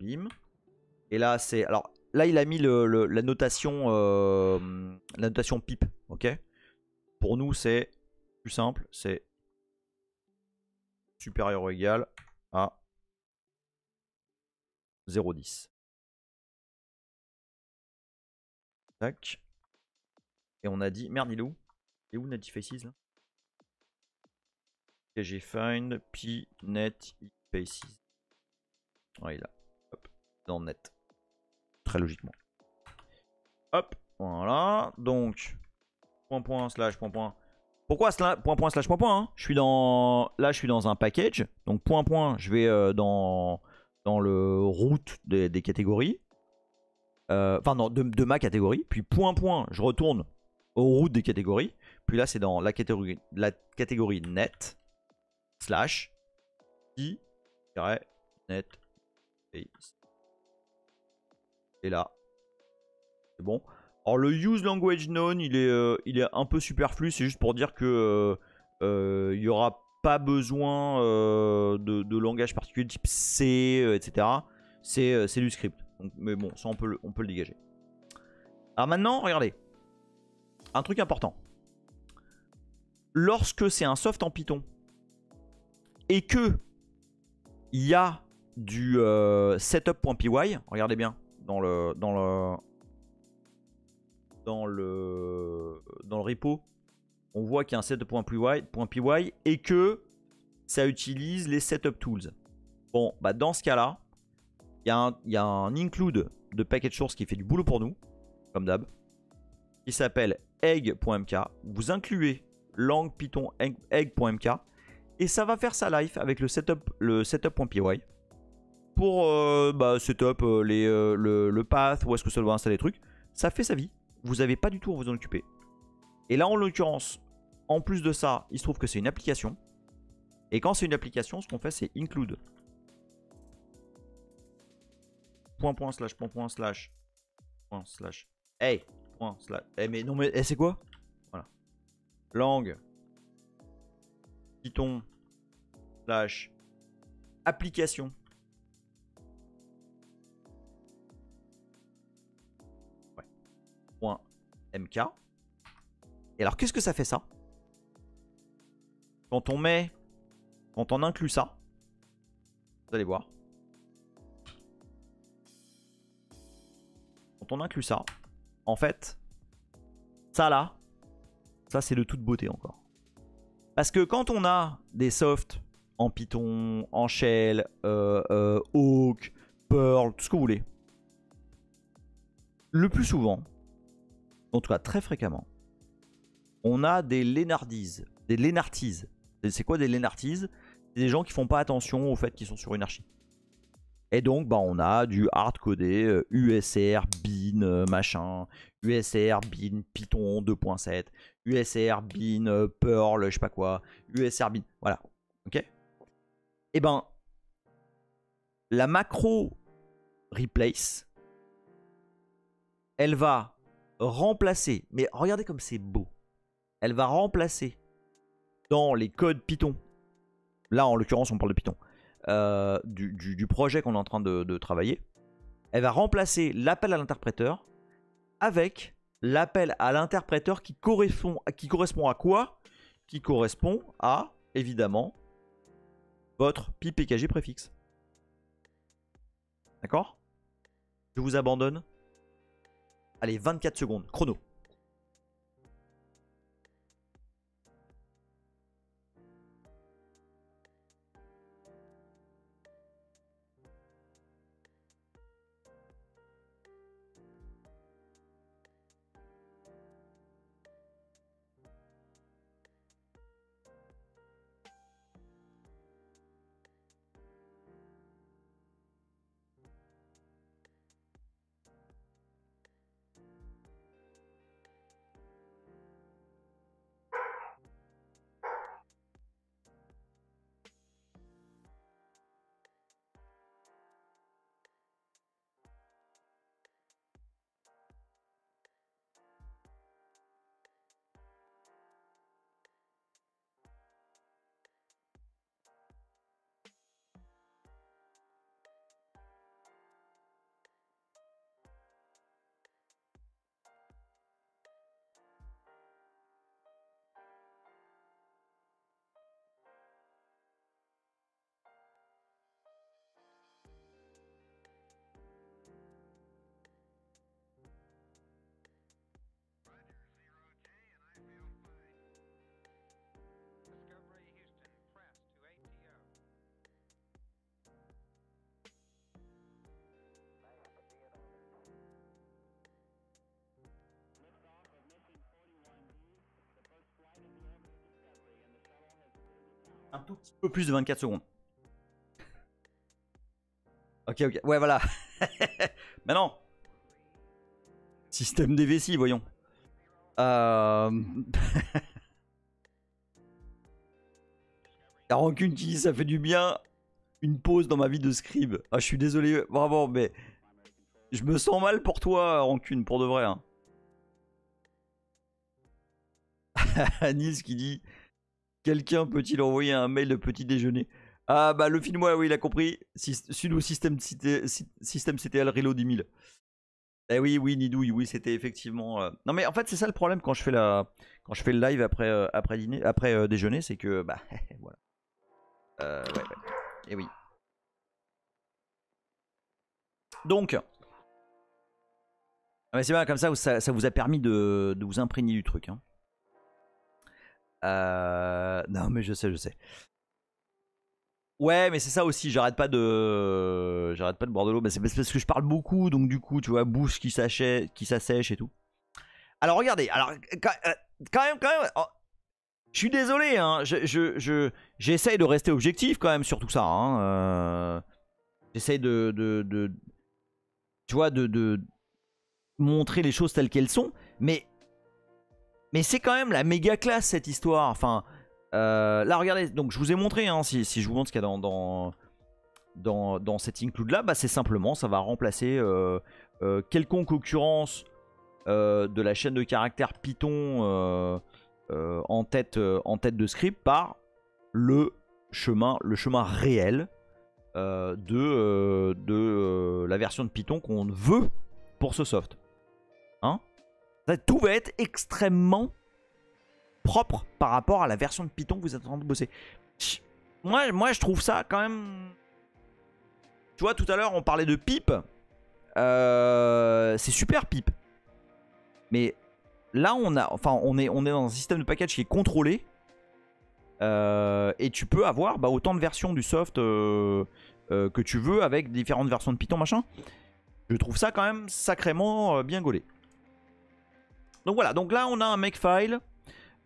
Speaker 1: bim. Et là, c'est... Alors, là, il a mis la notation pip, ok. Pour nous, c'est plus simple, c'est supérieur ou égal à 0,10. Tac. Et on a dit... Merde, il est où? Il est où net efaces là? Pkg find p net efaces. Ouais, il est là. Hop, dans net. Très logiquement. Hop, voilà. Donc, point slash point. Pourquoi point slash point hein? Là, je suis dans un package. Donc, point, je vais dans le root des catégories. Enfin, non, de ma catégorie. Puis, point, je retourne au root des catégories. Puis là, c'est dans la catégorie net slash net. Et là, c'est bon. Alors le use language known, il est un peu superflu. C'est juste pour dire que il n'y aura pas besoin de langage particulier type C, etc. C'est du script. Donc, mais bon, ça on peut le dégager. Alors maintenant, regardez. Un truc important. Lorsque c'est un soft en Python et que il y a du setup.py, regardez bien dans le repo, on voit qu'il y a un setup.py et que ça utilise les setup tools. Bon, bah dans ce cas-là, il y a un include de package source qui fait du boulot pour nous, comme d'hab, qui s'appelle egg.mk. Vous incluez lang python egg.mk et ça va faire sa life avec le setup.py pour setup le path, où est-ce que ça doit installer les trucs. Ça fait sa vie. Vous n'avez pas du tout à vous en occuper. Et là, en l'occurrence, en plus de ça, il se trouve que c'est une application. Et quand c'est une application, ce qu'on fait, c'est include. Slash. Hey, mais non, mais c'est quoi? Voilà. Lang Python slash application. Ouais. .mk. Et alors, qu'est-ce que ça fait ça? Quand on inclut ça, vous allez voir. Quand on inclut ça, en fait, ça c'est de toute beauté encore. Parce que quand on a des softs en Python, en Shell, Awk, Perl, tout ce que vous voulez. Le plus souvent, en tout cas très fréquemment, on a des Lenardies. Des Lenarties. C'est quoi des Lenarties? C'est des gens qui font pas attention au fait qu'ils sont sur une archi. Et donc, bah, on a du hard-codé, USR, Bean, machin, USR, Bean, Python 2.7, USR, Bean, Perl, je sais pas quoi, USR, Bean, voilà. Ok? Et ben, la macro replace, elle va remplacer, mais regardez comme c'est beau, elle va remplacer dans les codes Python, là en l'occurrence on parle de Python, du projet qu'on est en train de travailler, elle va remplacer l'appel à l'interpréteur avec l'appel à l'interpréteur qui correspond à quoi? Qui correspond à, évidemment, votre PyPKG préfixe. D'accord? Je vous abandonne. Allez, 24 secondes, chrono. Un tout petit peu plus de 24 secondes. Ok, ok. Ouais, voilà. Maintenant. Système des vessies, voyons. La rancune qui dit ça fait du bien. Une pause dans ma vie de scribe. Ah, je suis désolé, vraiment, mais je me sens mal pour toi, rancune, pour de vrai. Hein. Nils qui dit: quelqu'un peut-il envoyer un mail de petit déjeuner? Ah bah le film-moi, oui, il a compris. Sudo système CTL Reload 10 000. Eh oui, oui, Nidouille, oui, c'était effectivement. Non mais en fait c'est ça le problème quand je fais le live après dîner, après déjeuner, c'est que bah voilà. Ouais. Et oui. Donc, c'est bien comme ça, ça vous a permis de vous imprégner du truc. Hein. Non mais je sais. Ouais, mais c'est ça aussi, j'arrête pas de boire de l'eau, c'est parce que je parle beaucoup, donc du coup, tu vois, bouche qui s'assèche et tout. Alors regardez, quand même, oh, je suis désolé, hein, j'essaye de rester objectif quand même sur tout ça. Hein, j'essaye tu vois, de montrer les choses telles qu'elles sont, mais c'est quand même la méga classe cette histoire. Enfin, là regardez, donc je vous ai montré, hein, si je vous montre ce qu'il y a dans cette include là, bah, c'est simplement, ça va remplacer quelconque occurrence de la chaîne de caractères Python en tête de script par le chemin réel de la version de Python qu'on veut pour ce soft. Hein? Tout va être extrêmement propre par rapport à la version de Python que vous êtes en train de bosser. Moi je trouve ça quand même... Tu vois, tout à l'heure on parlait de pipe. C'est super pipe. Mais là on est dans un système de package qui est contrôlé. Et tu peux avoir autant de versions du soft que tu veux avec différentes versions de Python machin. Je trouve ça quand même sacrément bien gaulé. Donc voilà, donc là on a un makefile.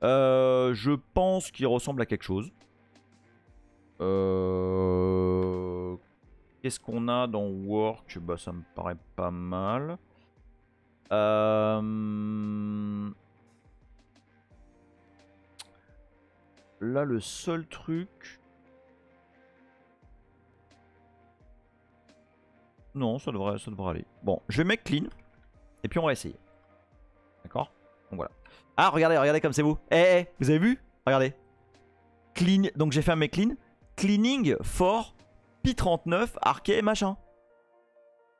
Speaker 1: Je pense qu'il ressemble à quelque chose. Qu'est-ce qu'on a dans Work? Bah ça me paraît pas mal. Là le seul truc... Non, ça devrait aller. Bon, je vais make clean. Et puis on va essayer. D'accord? Donc voilà. Ah, regardez comme c'est beau. Vous avez vu? Regardez. Clean. Donc j'ai fait un make clean. Cleaning for Pi39, Arcade, machin.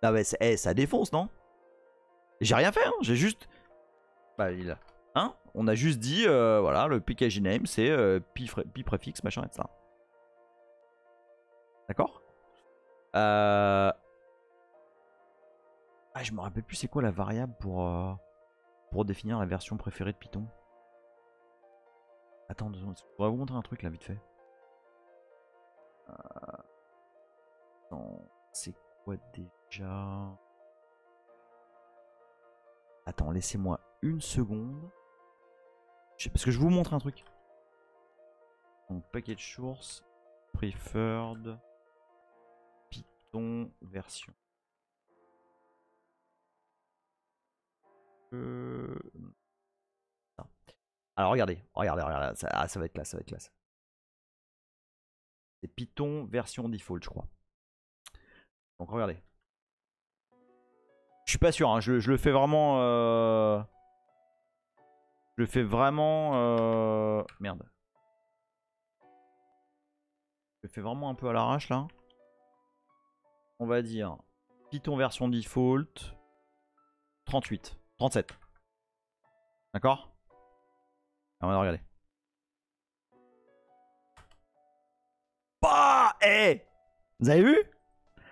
Speaker 1: Ah ouais, ça défonce, non? J'ai rien fait, hein. J'ai juste... Bah, hein? On a juste dit, voilà, le package name, c'est pi préfixe, machin, etc. D'accord? Ah, je me rappelle plus c'est quoi la variable pour définir la version préférée de Python. Attends, je pourrais vous montrer un truc là, vite fait. C'est quoi déjà? Attends, laissez-moi une seconde. Parce que je vous montre un truc. Donc, package source, preferred, Python version. Alors regardez, ça va être classe, C'est Python version default, je crois. Donc regardez. Je suis pas sûr, hein, je le fais vraiment... Je le fais vraiment... Merde. Je le fais vraiment un peu à l'arrache là. On va dire Python version default 38, 37. D'accord? On va regarder. Bah, vous avez vu?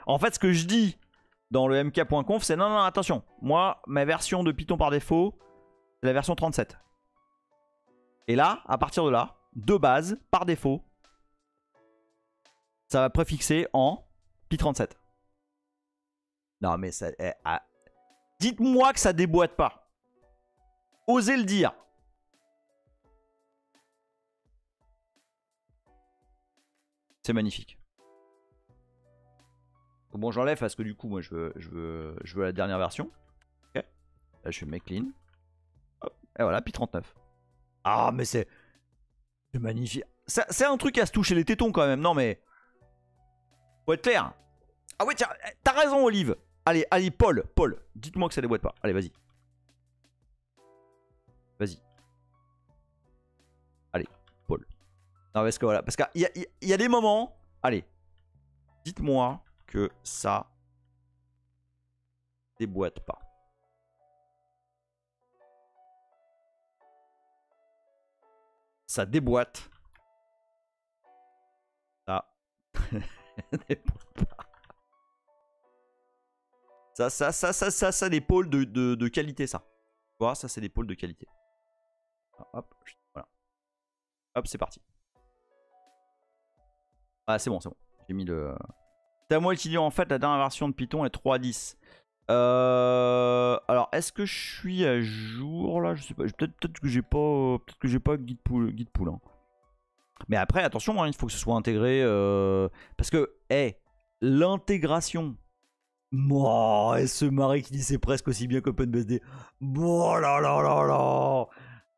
Speaker 1: En fait, ce que je dis dans le mk.conf, c'est non, attention. Moi, ma version de Python par défaut, c'est la version 37. Et là, à partir de là, de base, par défaut, ça va préfixer en Pi37. Non, mais ça... Dites-moi que ça déboîte pas. Osez le dire. C'est magnifique. Bon, j'enlève parce que du coup, moi, je veux la dernière version. Ok. Là, je fais make clean. Hop. Et voilà, Pi39. Ah, mais c'est magnifique. C'est un truc à se toucher les tétons quand même. Non, mais... Faut être clair. Ah ouais, tiens, t'as raison, Olive. Allez, Paul. Dites-moi que ça déboîte pas. Allez, vas-y. Vas-y. Allez, Paul. Non, parce que voilà. Parce qu'il y a des moments... Allez. Dites-moi que ça déboîte pas. Ça déboîte. Ça déboîte pas. Ça des pôles de qualité, ça. Tu vois, ça c'est des pôles de qualité. Hop, voilà. Hop, c'est parti. Ah, c'est bon. J'ai mis le... C'est à moi étudiant, en fait, la dernière version de Python est 3.10. Alors, est-ce que je suis à jour là? Je sais pas. Peut-être que j'ai pas guide pool. Hein. Mais après, attention, hein, il faut que ce soit intégré. Parce que, l'intégration. Oh, et ce Marie qui dit c'est presque aussi bien qu'OpenBSD. Oh là là là là.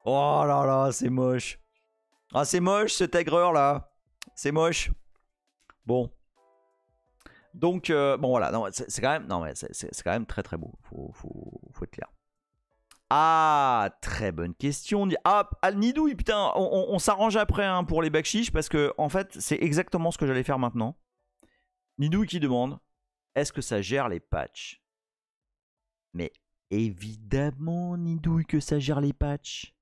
Speaker 1: Oh là là, c'est moche. Ah, c'est moche cet aigreur là. C'est moche. Bon. Donc, bon voilà, c'est quand même, c'est quand même très très beau. Faut être clair. Ah, très bonne question. Ah, Nidouille, putain, on s'arrange après hein, pour les backchiches parce que en fait, c'est exactement ce que j'allais faire maintenant. Nidouille qui demande, est-ce que ça gère les patchs? Mais évidemment, Nidouille, que ça gère les patchs.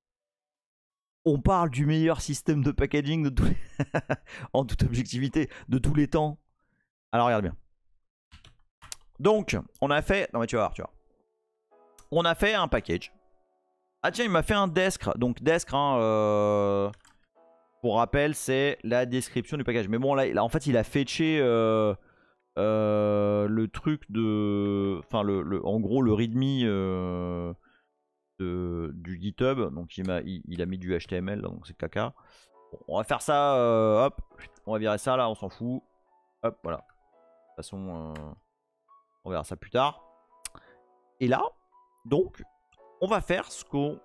Speaker 1: On parle du meilleur système de packaging de tous les... en toute objectivité, de tous les temps. Alors regarde bien. Donc, on a fait... Non mais tu vas voir. On a fait un package. Ah tiens, il m'a fait un desk. Donc desk, hein, pour rappel, c'est la description du package. Mais bon, là en fait, il a fetché le truc de... Enfin, en gros, le readme du GitHub. Donc il a mis du HTML, donc c'est caca. Bon, on va faire ça, hop. On va virer ça là, on s'en fout. Hop, voilà. De toute façon, on verra ça plus tard. Et là, donc, on va faire ce qu'on...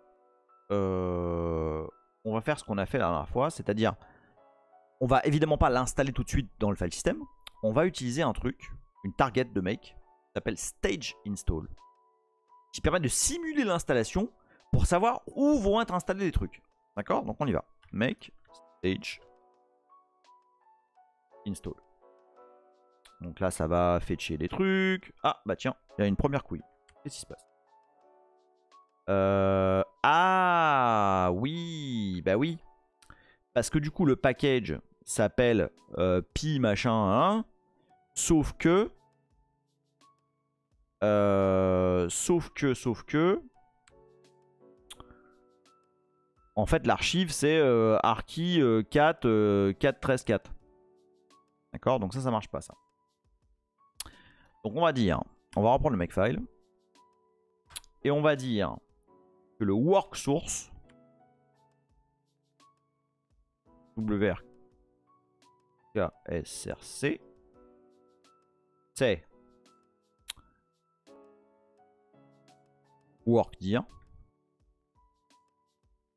Speaker 1: on va faire ce qu'on a fait la dernière fois, c'est-à-dire, on va évidemment pas l'installer tout de suite dans le file system. On va utiliser un truc, une target de make, qui s'appelle stage install, qui permet de simuler l'installation pour savoir où vont être installés les trucs. D'accord? Donc on y va. Make stage install. Donc là, ça va fetcher les trucs. Ah, bah tiens, il y a une première couille. Qu'est-ce qui se passe? Ah, oui, bah oui. Parce que du coup, le package s'appelle pi machin, hein, sauf que... En fait, l'archive, c'est archi 4, 4, 13, 4. D'accord? Donc ça marche pas, ça. Donc on va dire, on va reprendre le makefile. Et on va dire que le work source, WRKSRC, c'est work dir,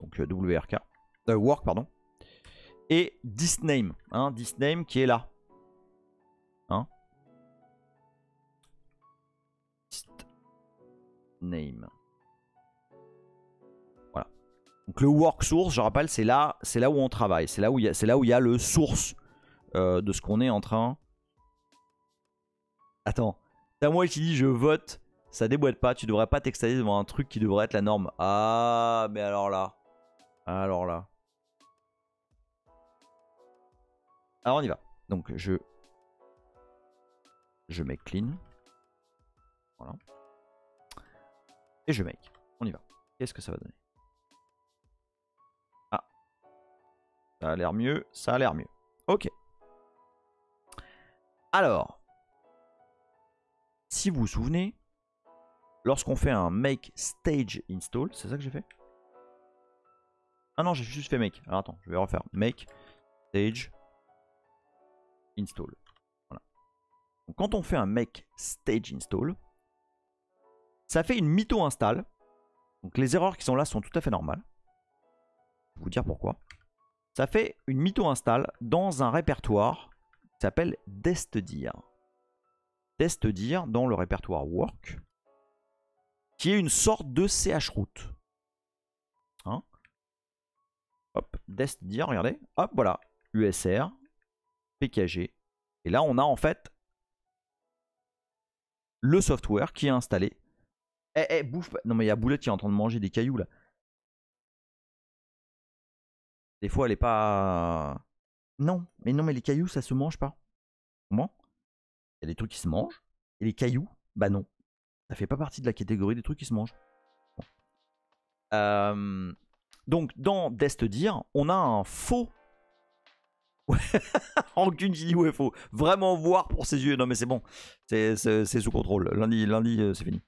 Speaker 1: donc WRK, work pardon, et thisName, hein, thisName qui est là, hein, thisName. Voilà. Donc le work source, je rappelle, c'est là où on travaille, c'est là où il y a le source de ce qu'on est en train. Attends, t'as moi qui dit je vote. Ça déboîte pas, tu devrais pas t'extaser devant un truc qui devrait être la norme. Ah, mais alors là. Alors là. Alors on y va. Donc je make clean. Voilà. Et je make. On y va. Qu'est-ce que ça va donner? Ah. Ça a l'air mieux, ça a l'air mieux. Ok. Alors. Si vous vous souvenez, lorsqu'on fait un make stage install, c'est ça que j'ai fait? Ah non, j'ai juste fait make. Alors attends, je vais refaire. Make stage install. Voilà. Donc quand on fait un make stage install, ça fait une mytho install. Donc les erreurs qui sont là sont tout à fait normales. Je vais vous dire pourquoi. Ça fait une mytho install dans un répertoire qui s'appelle destdir. Destdir dans le répertoire work, qui est une sorte de chroot. Hein? Hop, destdir, regardez. Hop, voilà. USR, PKG. Et là, on a en fait le software qui est installé. Bouffe pas. Non, mais il y a Boulette qui est en train de manger des cailloux là. Des fois, elle est pas. Non, mais les cailloux, ça se mange pas. Comment? Il y a des trucs qui se mangent. Et les cailloux, bah non. Ça fait pas partie de la catégorie des trucs qui se mangent. Bon. Donc, dans destdir, on a un faux. Rancune qui dit ouais, faut vraiment voir pour ses yeux. Non, mais c'est bon. C'est sous contrôle. Lundi c'est fini.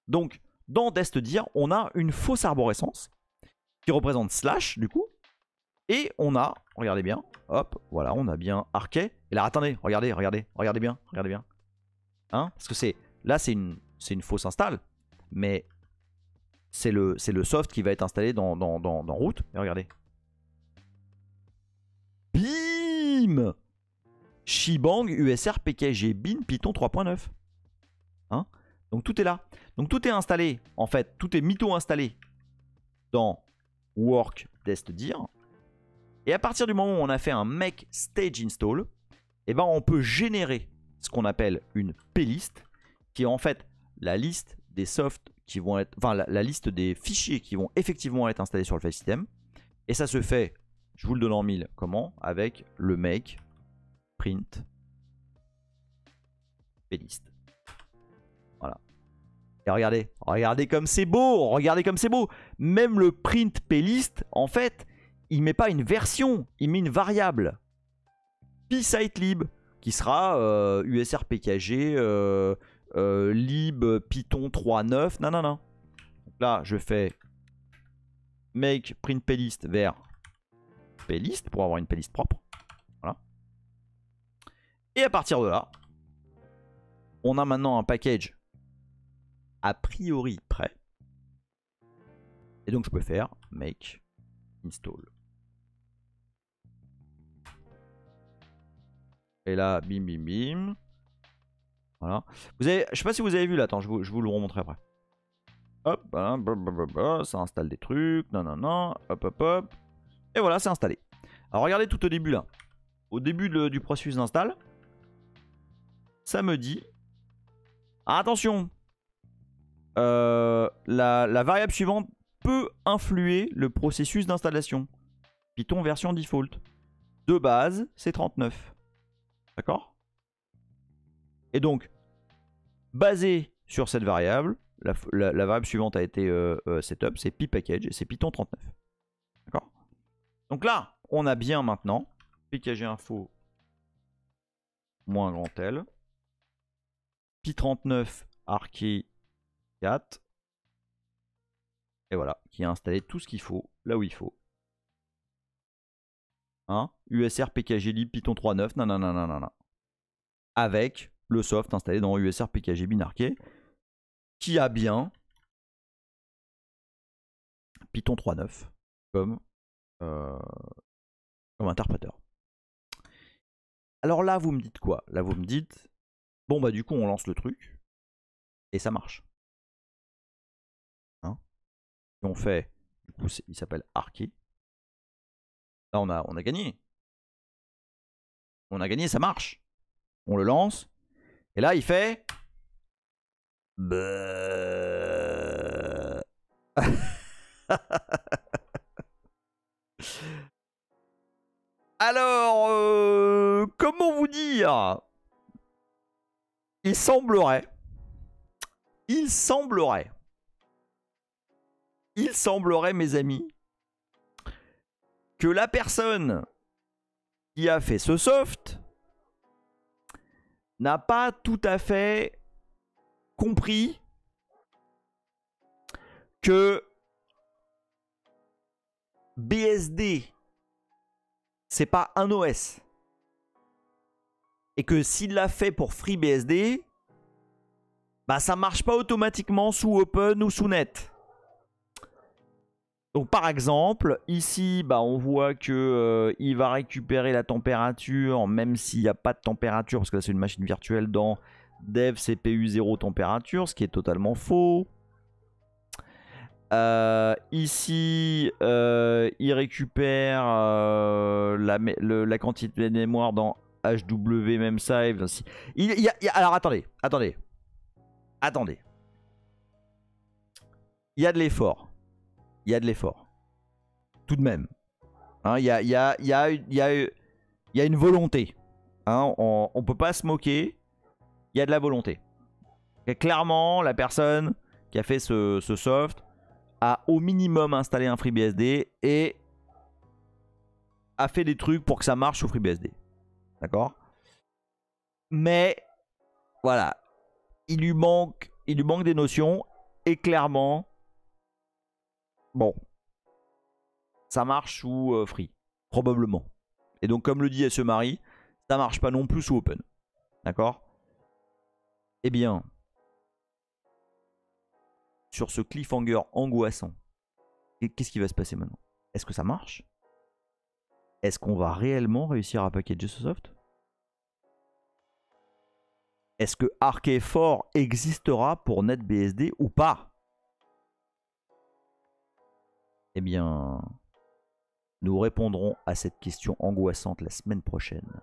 Speaker 1: Donc, dans destdir, on a une fausse arborescence qui représente slash, du coup. Et on a, regardez bien, hop, voilà, on a bien arquet. Et là, attendez, regardez bien. Hein? Parce que là, c'est une fausse install. Mais c'est le soft qui va être installé dans root. Et regardez. Bim! Shibang, USR, PKG, bin, Python 3.9. Hein? Donc tout est là. Donc tout est installé, en fait, tout est mytho installé dans work destdir. Et à partir du moment où on a fait un make stage install, eh ben on peut générer ce qu'on appelle une plist, qui est en fait la liste des softs qui vont être, enfin la liste des fichiers qui vont effectivement être installés sur le file system. Et ça se fait, je vous le donne en mille, comment? Avec le make print plist. Voilà. Et regardez comme c'est beau, Même le print plist, en fait, il met pas une version, il met une variable. P-sitelib, qui sera USR PKG lib Python 3.9 non. Donc là je fais make print plist vers plist pour avoir une playlist propre. Voilà. Et à partir de là, on a maintenant un package a priori prêt. Et donc je peux faire make install. Et là, bim bim bim. Voilà. Vous avez, je sais pas si vous avez vu là, attends, je vous le remontrerai après. Hop, voilà, ça installe des trucs, non, hop. Et voilà, c'est installé. Alors regardez tout au début là. Au début du processus d'install, ça me dit... Ah, attention, la variable suivante peut influer le processus d'installation. Python version default. De base, c'est 39. D'accord? Et donc, basé sur cette variable, la variable suivante a été setup, c'est ppackage et c'est Python 39. D'accord? Donc là, on a bien maintenant pkg info moins grand L, pi39 archi 4, et voilà, qui a installé tout ce qu'il faut, là où il faut. Hein? USR PKG lib Python 3.9, nanana. Avec le soft installé dans USR PKG binarché, qui a bien Python 3.9 comme interpréteur. Alors là, vous me dites quoi? Là, vous me dites, bon bah du coup, on lance le truc et ça marche. Hein? Et on fait, du coup, il s'appelle Archi. Là, on a gagné. On a gagné, ça marche. On le lance. Et là, il fait... Alors, comment vous dire? Il semblerait, mes amis, que la personne qui a fait ce soft n'a pas tout à fait compris que BSD, c'est pas un OS. Et que s'il l'a fait pour FreeBSD, bah ça marche pas automatiquement sous Open ou sous Net. Donc par exemple, ici, bah, on voit que il va récupérer la température, même s'il n'y a pas de température, parce que là c'est une machine virtuelle dans dev CPU 0 température, ce qui est totalement faux. Ici, il récupère la quantité de mémoire dans HW memsave. Alors attendez. Il y a de l'effort. Tout de même. Hein, il y a une volonté. Hein, on peut pas se moquer. Il y a de la volonté. Et clairement, la personne qui a fait ce soft a au minimum installé un FreeBSD et a fait des trucs pour que ça marche sous FreeBSD. D'accord? Mais voilà, il lui manque des notions et clairement, bon, ça marche sous Free, probablement. Et donc comme le dit SE Marie, ça marche pas non plus sous Open. D'accord? Eh bien, sur ce cliffhanger angoissant, qu'est-ce qui va se passer maintenant? Est-ce que ça marche? Est-ce qu'on va réellement réussir à packager ce soft? Est-ce que Arc4 existera pour NetBSD ou pas? Eh bien, nous répondrons à cette question angoissante la semaine prochaine.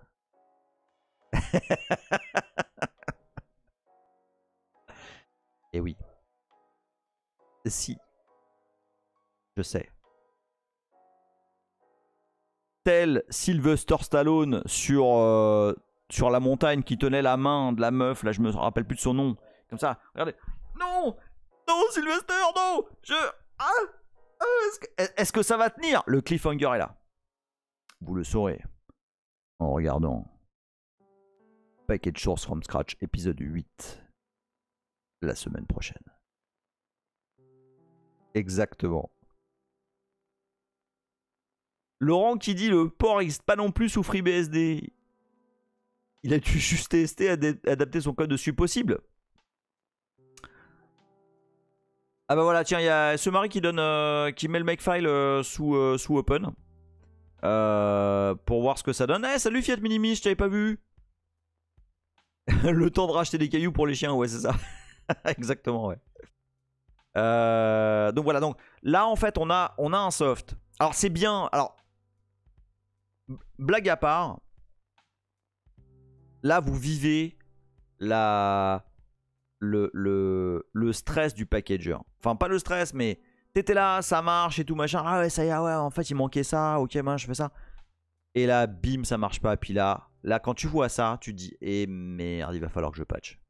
Speaker 1: Et oui. Si. Je sais. Tel Sylvester Stallone sur la montagne qui tenait la main de la meuf, là je me rappelle plus de son nom. Comme ça, regardez. Non! Non, Sylvester, non! Est-ce que ça va tenir? Le cliffhanger est là. Vous le saurez en regardant Package Source from Scratch, épisode 8. La semaine prochaine. Exactement. Laurent qui dit le port n'existe pas non plus sous FreeBSD. Il a dû juste tester, adapter son code dessus possible. Ah bah voilà, tiens, il y a ce mari qui donne, qui met le makefile sous open. Pour voir ce que ça donne. Eh, salut Fiat Minimis, je t'avais pas vu. Le temps de racheter des cailloux pour les chiens, ouais, c'est ça. Exactement, ouais. Donc voilà, donc là en fait on a un soft. Alors c'est bien, alors blague à part, là vous vivez le stress du packager. Enfin pas le stress mais t'étais là, ça marche et tout machin. Ah ouais ça y est, ouais en fait il manquait ça, ok je fais ça. Et là bim ça marche pas. Puis là quand tu vois ça tu te dis eh merde il va falloir que je patch.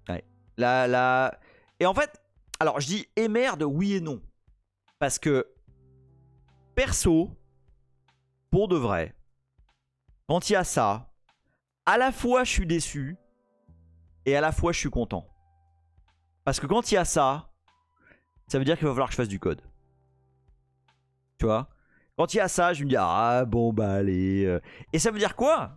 Speaker 1: Ouais. Là. Et en fait, alors je dis et merde, oui et non. Parce que, perso, pour de vrai, quand il y a ça, à la fois je suis déçu et à la fois je suis content. Parce que quand il y a ça, ça veut dire qu'il va falloir que je fasse du code. Tu vois? Quand il y a ça, je me dis ah bon bah allez. Et ça veut dire quoi?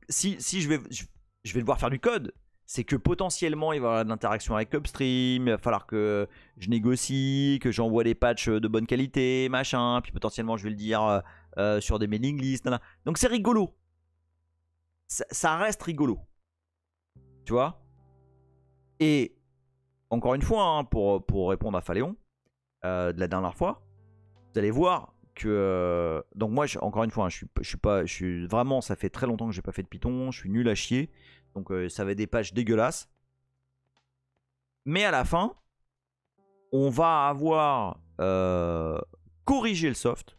Speaker 1: Si je vais devoir faire du code, c'est que potentiellement il va y avoir de l'interaction avec Upstream, il va falloir que je négocie, que j'envoie des patchs de bonne qualité, machin, puis potentiellement je vais le dire sur des mailing lists, nanana. Donc c'est rigolo. Ça reste rigolo. Tu vois? Et encore une fois, hein, pour répondre à Phaléon, de la dernière fois, vous allez voir que... donc moi, encore une fois, hein, je suis vraiment, ça fait très longtemps que j'ai pas fait de Python, je suis nul à chier. Donc ça va être des pages dégueulasses. Mais à la fin, on va avoir corrigé le soft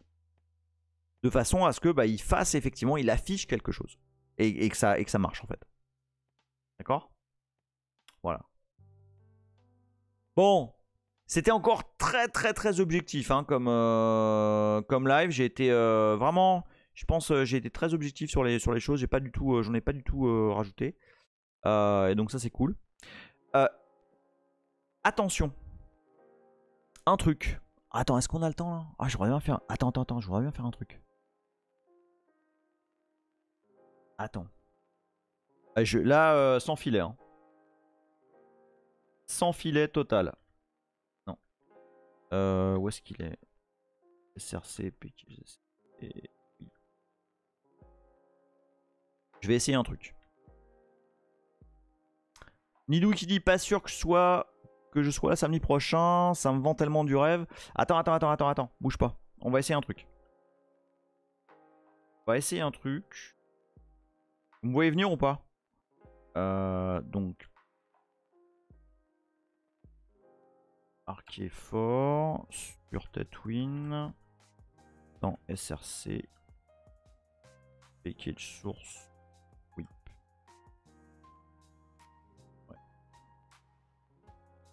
Speaker 1: de façon à ce que il fasse effectivement, il affiche quelque chose. Et que ça marche en fait. D'accord? Voilà. Bon. C'était encore très très très objectif hein, comme live. J'ai été vraiment, je pense, j'ai été très objectif sur les choses. J'en ai pas du tout rajouté. Et donc ça c'est cool. Attention. Un truc. Attends, est-ce qu'on a le temps là? Ah, j'aimerais bien faire. Attends, j'aimerais bien faire un truc. Attends. Là, sans filet. Hein. Sans filet total. Non. Où est-ce qu'il est? SRC, PQSC. Et... je vais essayer un truc. Nidou qui dit pas sûr que je sois là samedi prochain. Ça me vend tellement du rêve. Attends. Bouge pas. On va essayer un truc. On va essayer un truc. Vous me voyez venir ou pas? Donc. Arc fort. Sur Tatooine. Dans SRC. Package source. Oui. Ouais.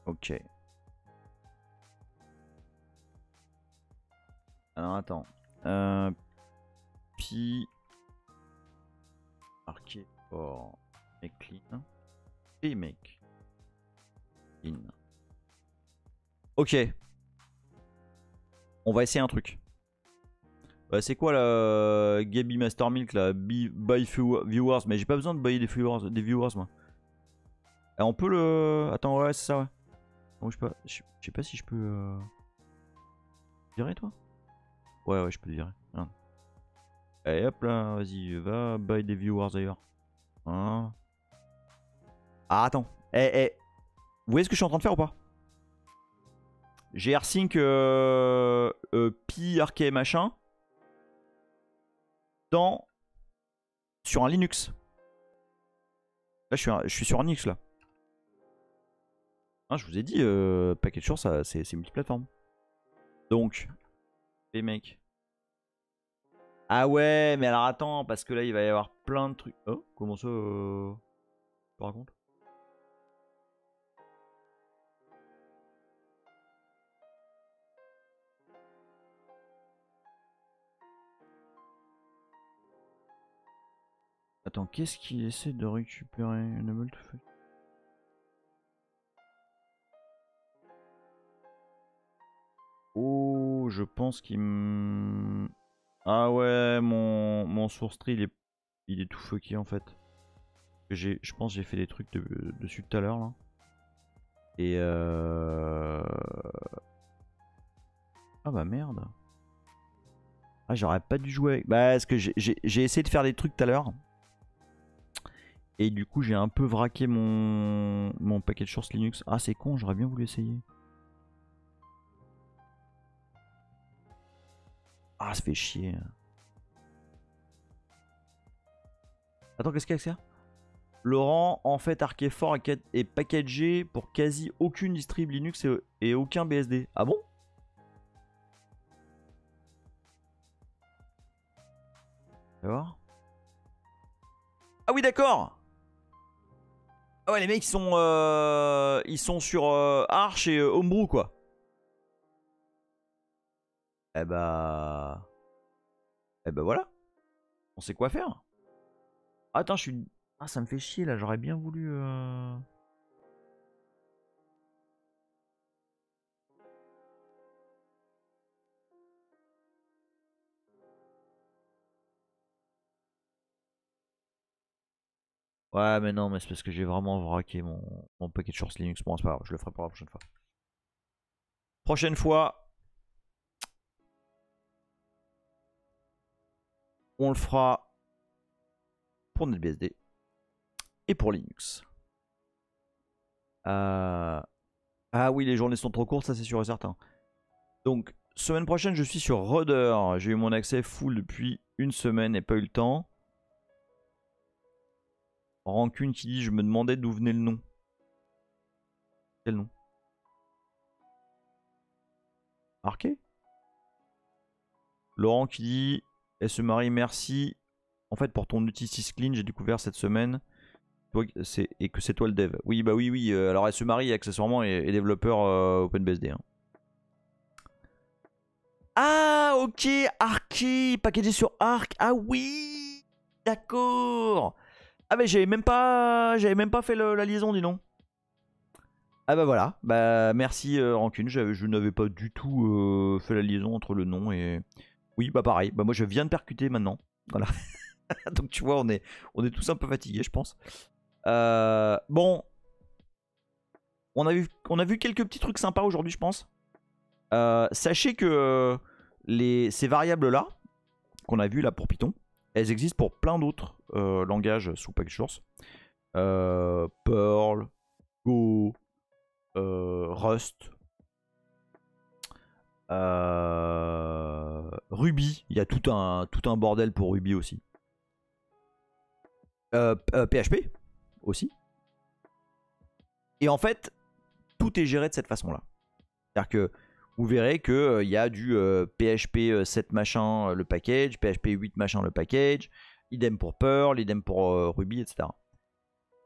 Speaker 1: Ok. Alors attends. Pi. Arc fort. Et clean. Et make. In. Ok. On va essayer un truc. C'est quoi la Gaby Master Milk là? Buy viewers. Mais j'ai pas besoin de buy des viewers moi. Et on peut le... attends, ouais, c'est ça, ouais. Bon, je sais pas si je peux... virer toi? Ouais, je peux le virer. Ah. Allez, hop là, vas-y, va buy des viewers ailleurs. Hein. Ah, attends. Vous voyez ce que je suis en train de faire ou pas? J'ai AirSync Pi Arcade machin sur un Linux. Là je suis sur un Linux là. Hein, je vous ai dit Package Source c'est multiplateforme. Donc les mecs. Ah ouais mais alors attends parce que là il va y avoir plein de trucs. Oh comment ça tu racontes? attends, qu'est-ce qu'il essaie de récupérer? Enable to fuck. Oh, je pense qu'il me... Ah ouais, mon source tree, il est tout fucké en fait. Je pense que j'ai fait des trucs dessus tout à l'heure là. Et ah bah merde. Ah, j'aurais pas dû jouer avec... Bah, parce que j'ai essayé de faire des trucs tout à l'heure. Et du coup, j'ai un peu vraqué mon paquet de source Linux. Ah, c'est con, j'aurais bien voulu essayer. Ah, ça fait chier. Attends, qu'est-ce qu'il y a que ça? Laurent, en fait, Archéfort est packagé pour quasi aucune distrib Linux et aucun BSD. Ah bon? D'accord. Ah oui, d'accord. Ah ouais, les mecs, ils sont sur Arch et Homebrew, quoi. Eh bah... Eh bah voilà. On sait quoi faire. Attends, je suis... Ah, ça me fait chier, là. J'aurais bien voulu... Ouais, mais non, mais c'est parce que j'ai vraiment vraqué mon paquet de source Linux. Bon, c'est pas grave, je le ferai pour la prochaine fois. Prochaine fois, on le fera pour NetBSD et pour Linux. Ah oui, les journées sont trop courtes, ça c'est sûr et certain. Donc, semaine prochaine, je suis sur Rudder. J'ai eu mon accès full depuis une semaine et pas eu le temps. Rancune qui dit, je me demandais d'où venait le nom. Quel nom? Arqué? Laurent qui dit, se Marie, merci. En fait, pour ton outil Sysclean, j'ai découvert cette semaine et que c'est toi le dev. Oui, bah oui. Alors, se Marie, accessoirement, est développeur OpenBSD. Hein. Ah, ok, Arky, packagé sur Arc. Ah oui, d'accord. Ah, mais j'avais même pas fait la liaison, dis donc. Ah bah voilà, bah merci Rancune, je n'avais pas du tout fait la liaison entre le nom et... Oui, bah pareil, bah moi je viens de percuter maintenant. Voilà. Donc tu vois, on est tous un peu fatigués, je pense. Bon, on a vu quelques petits trucs sympas aujourd'hui, je pense. Sachez que ces variables-là, qu'on a vues là pour Python, elles existent pour plein d'autres langages sous package source. Perl, Go, Rust, Ruby, il y a tout un bordel pour Ruby aussi. PHP aussi. Et en fait, tout est géré de cette façon-là. C'est-à-dire que vous verrez qu'il y a du PHP 7 machin le package, PHP 8 machin le package, idem pour Perl, idem pour Ruby, etc.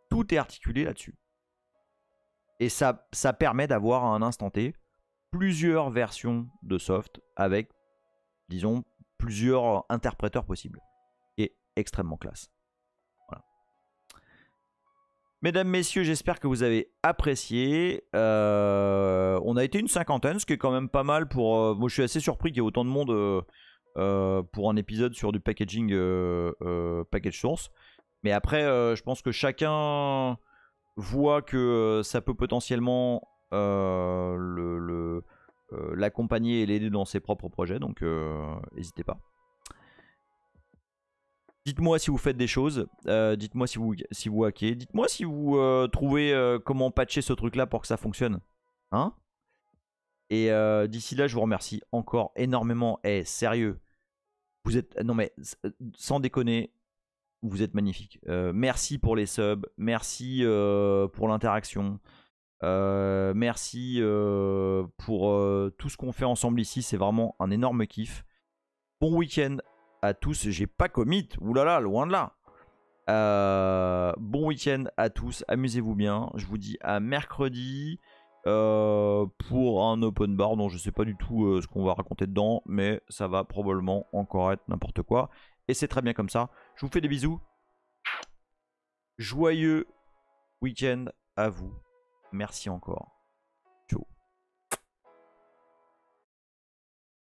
Speaker 1: Tout est articulé là-dessus. Et ça permet d'avoir à un instant T plusieurs versions de soft avec, disons, plusieurs interpréteurs possibles. Et extrêmement classe. Voilà. Mesdames, messieurs, j'espère que vous avez apprécié. On a été une cinquantaine, ce qui est quand même pas mal pour... moi, je suis assez surpris qu'il y ait autant de monde pour un épisode sur du packaging package source. Mais après, je pense que chacun voit que ça peut potentiellement l'accompagner et l'aider dans ses propres projets. Donc, n'hésitez pas. Dites-moi si vous faites des choses, dites-moi si vous hackez, dites-moi si vous trouvez comment patcher ce truc là pour que ça fonctionne. Hein? Et d'ici là, je vous remercie encore énormément. Eh, sérieux, vous êtes... Non mais, sans déconner, vous êtes magnifiques. Merci pour les subs, merci pour l'interaction, merci pour tout ce qu'on fait ensemble ici, c'est vraiment un énorme kiff. Bon week-end à tous, j'ai pas commit, oulala, loin de là. Bon week-end à tous, amusez-vous bien. Je vous dis à mercredi pour un open bar dont je sais pas du tout ce qu'on va raconter dedans, mais ça va probablement encore être n'importe quoi. Et c'est très bien comme ça. Je vous fais des bisous. Joyeux week-end à vous. Merci encore.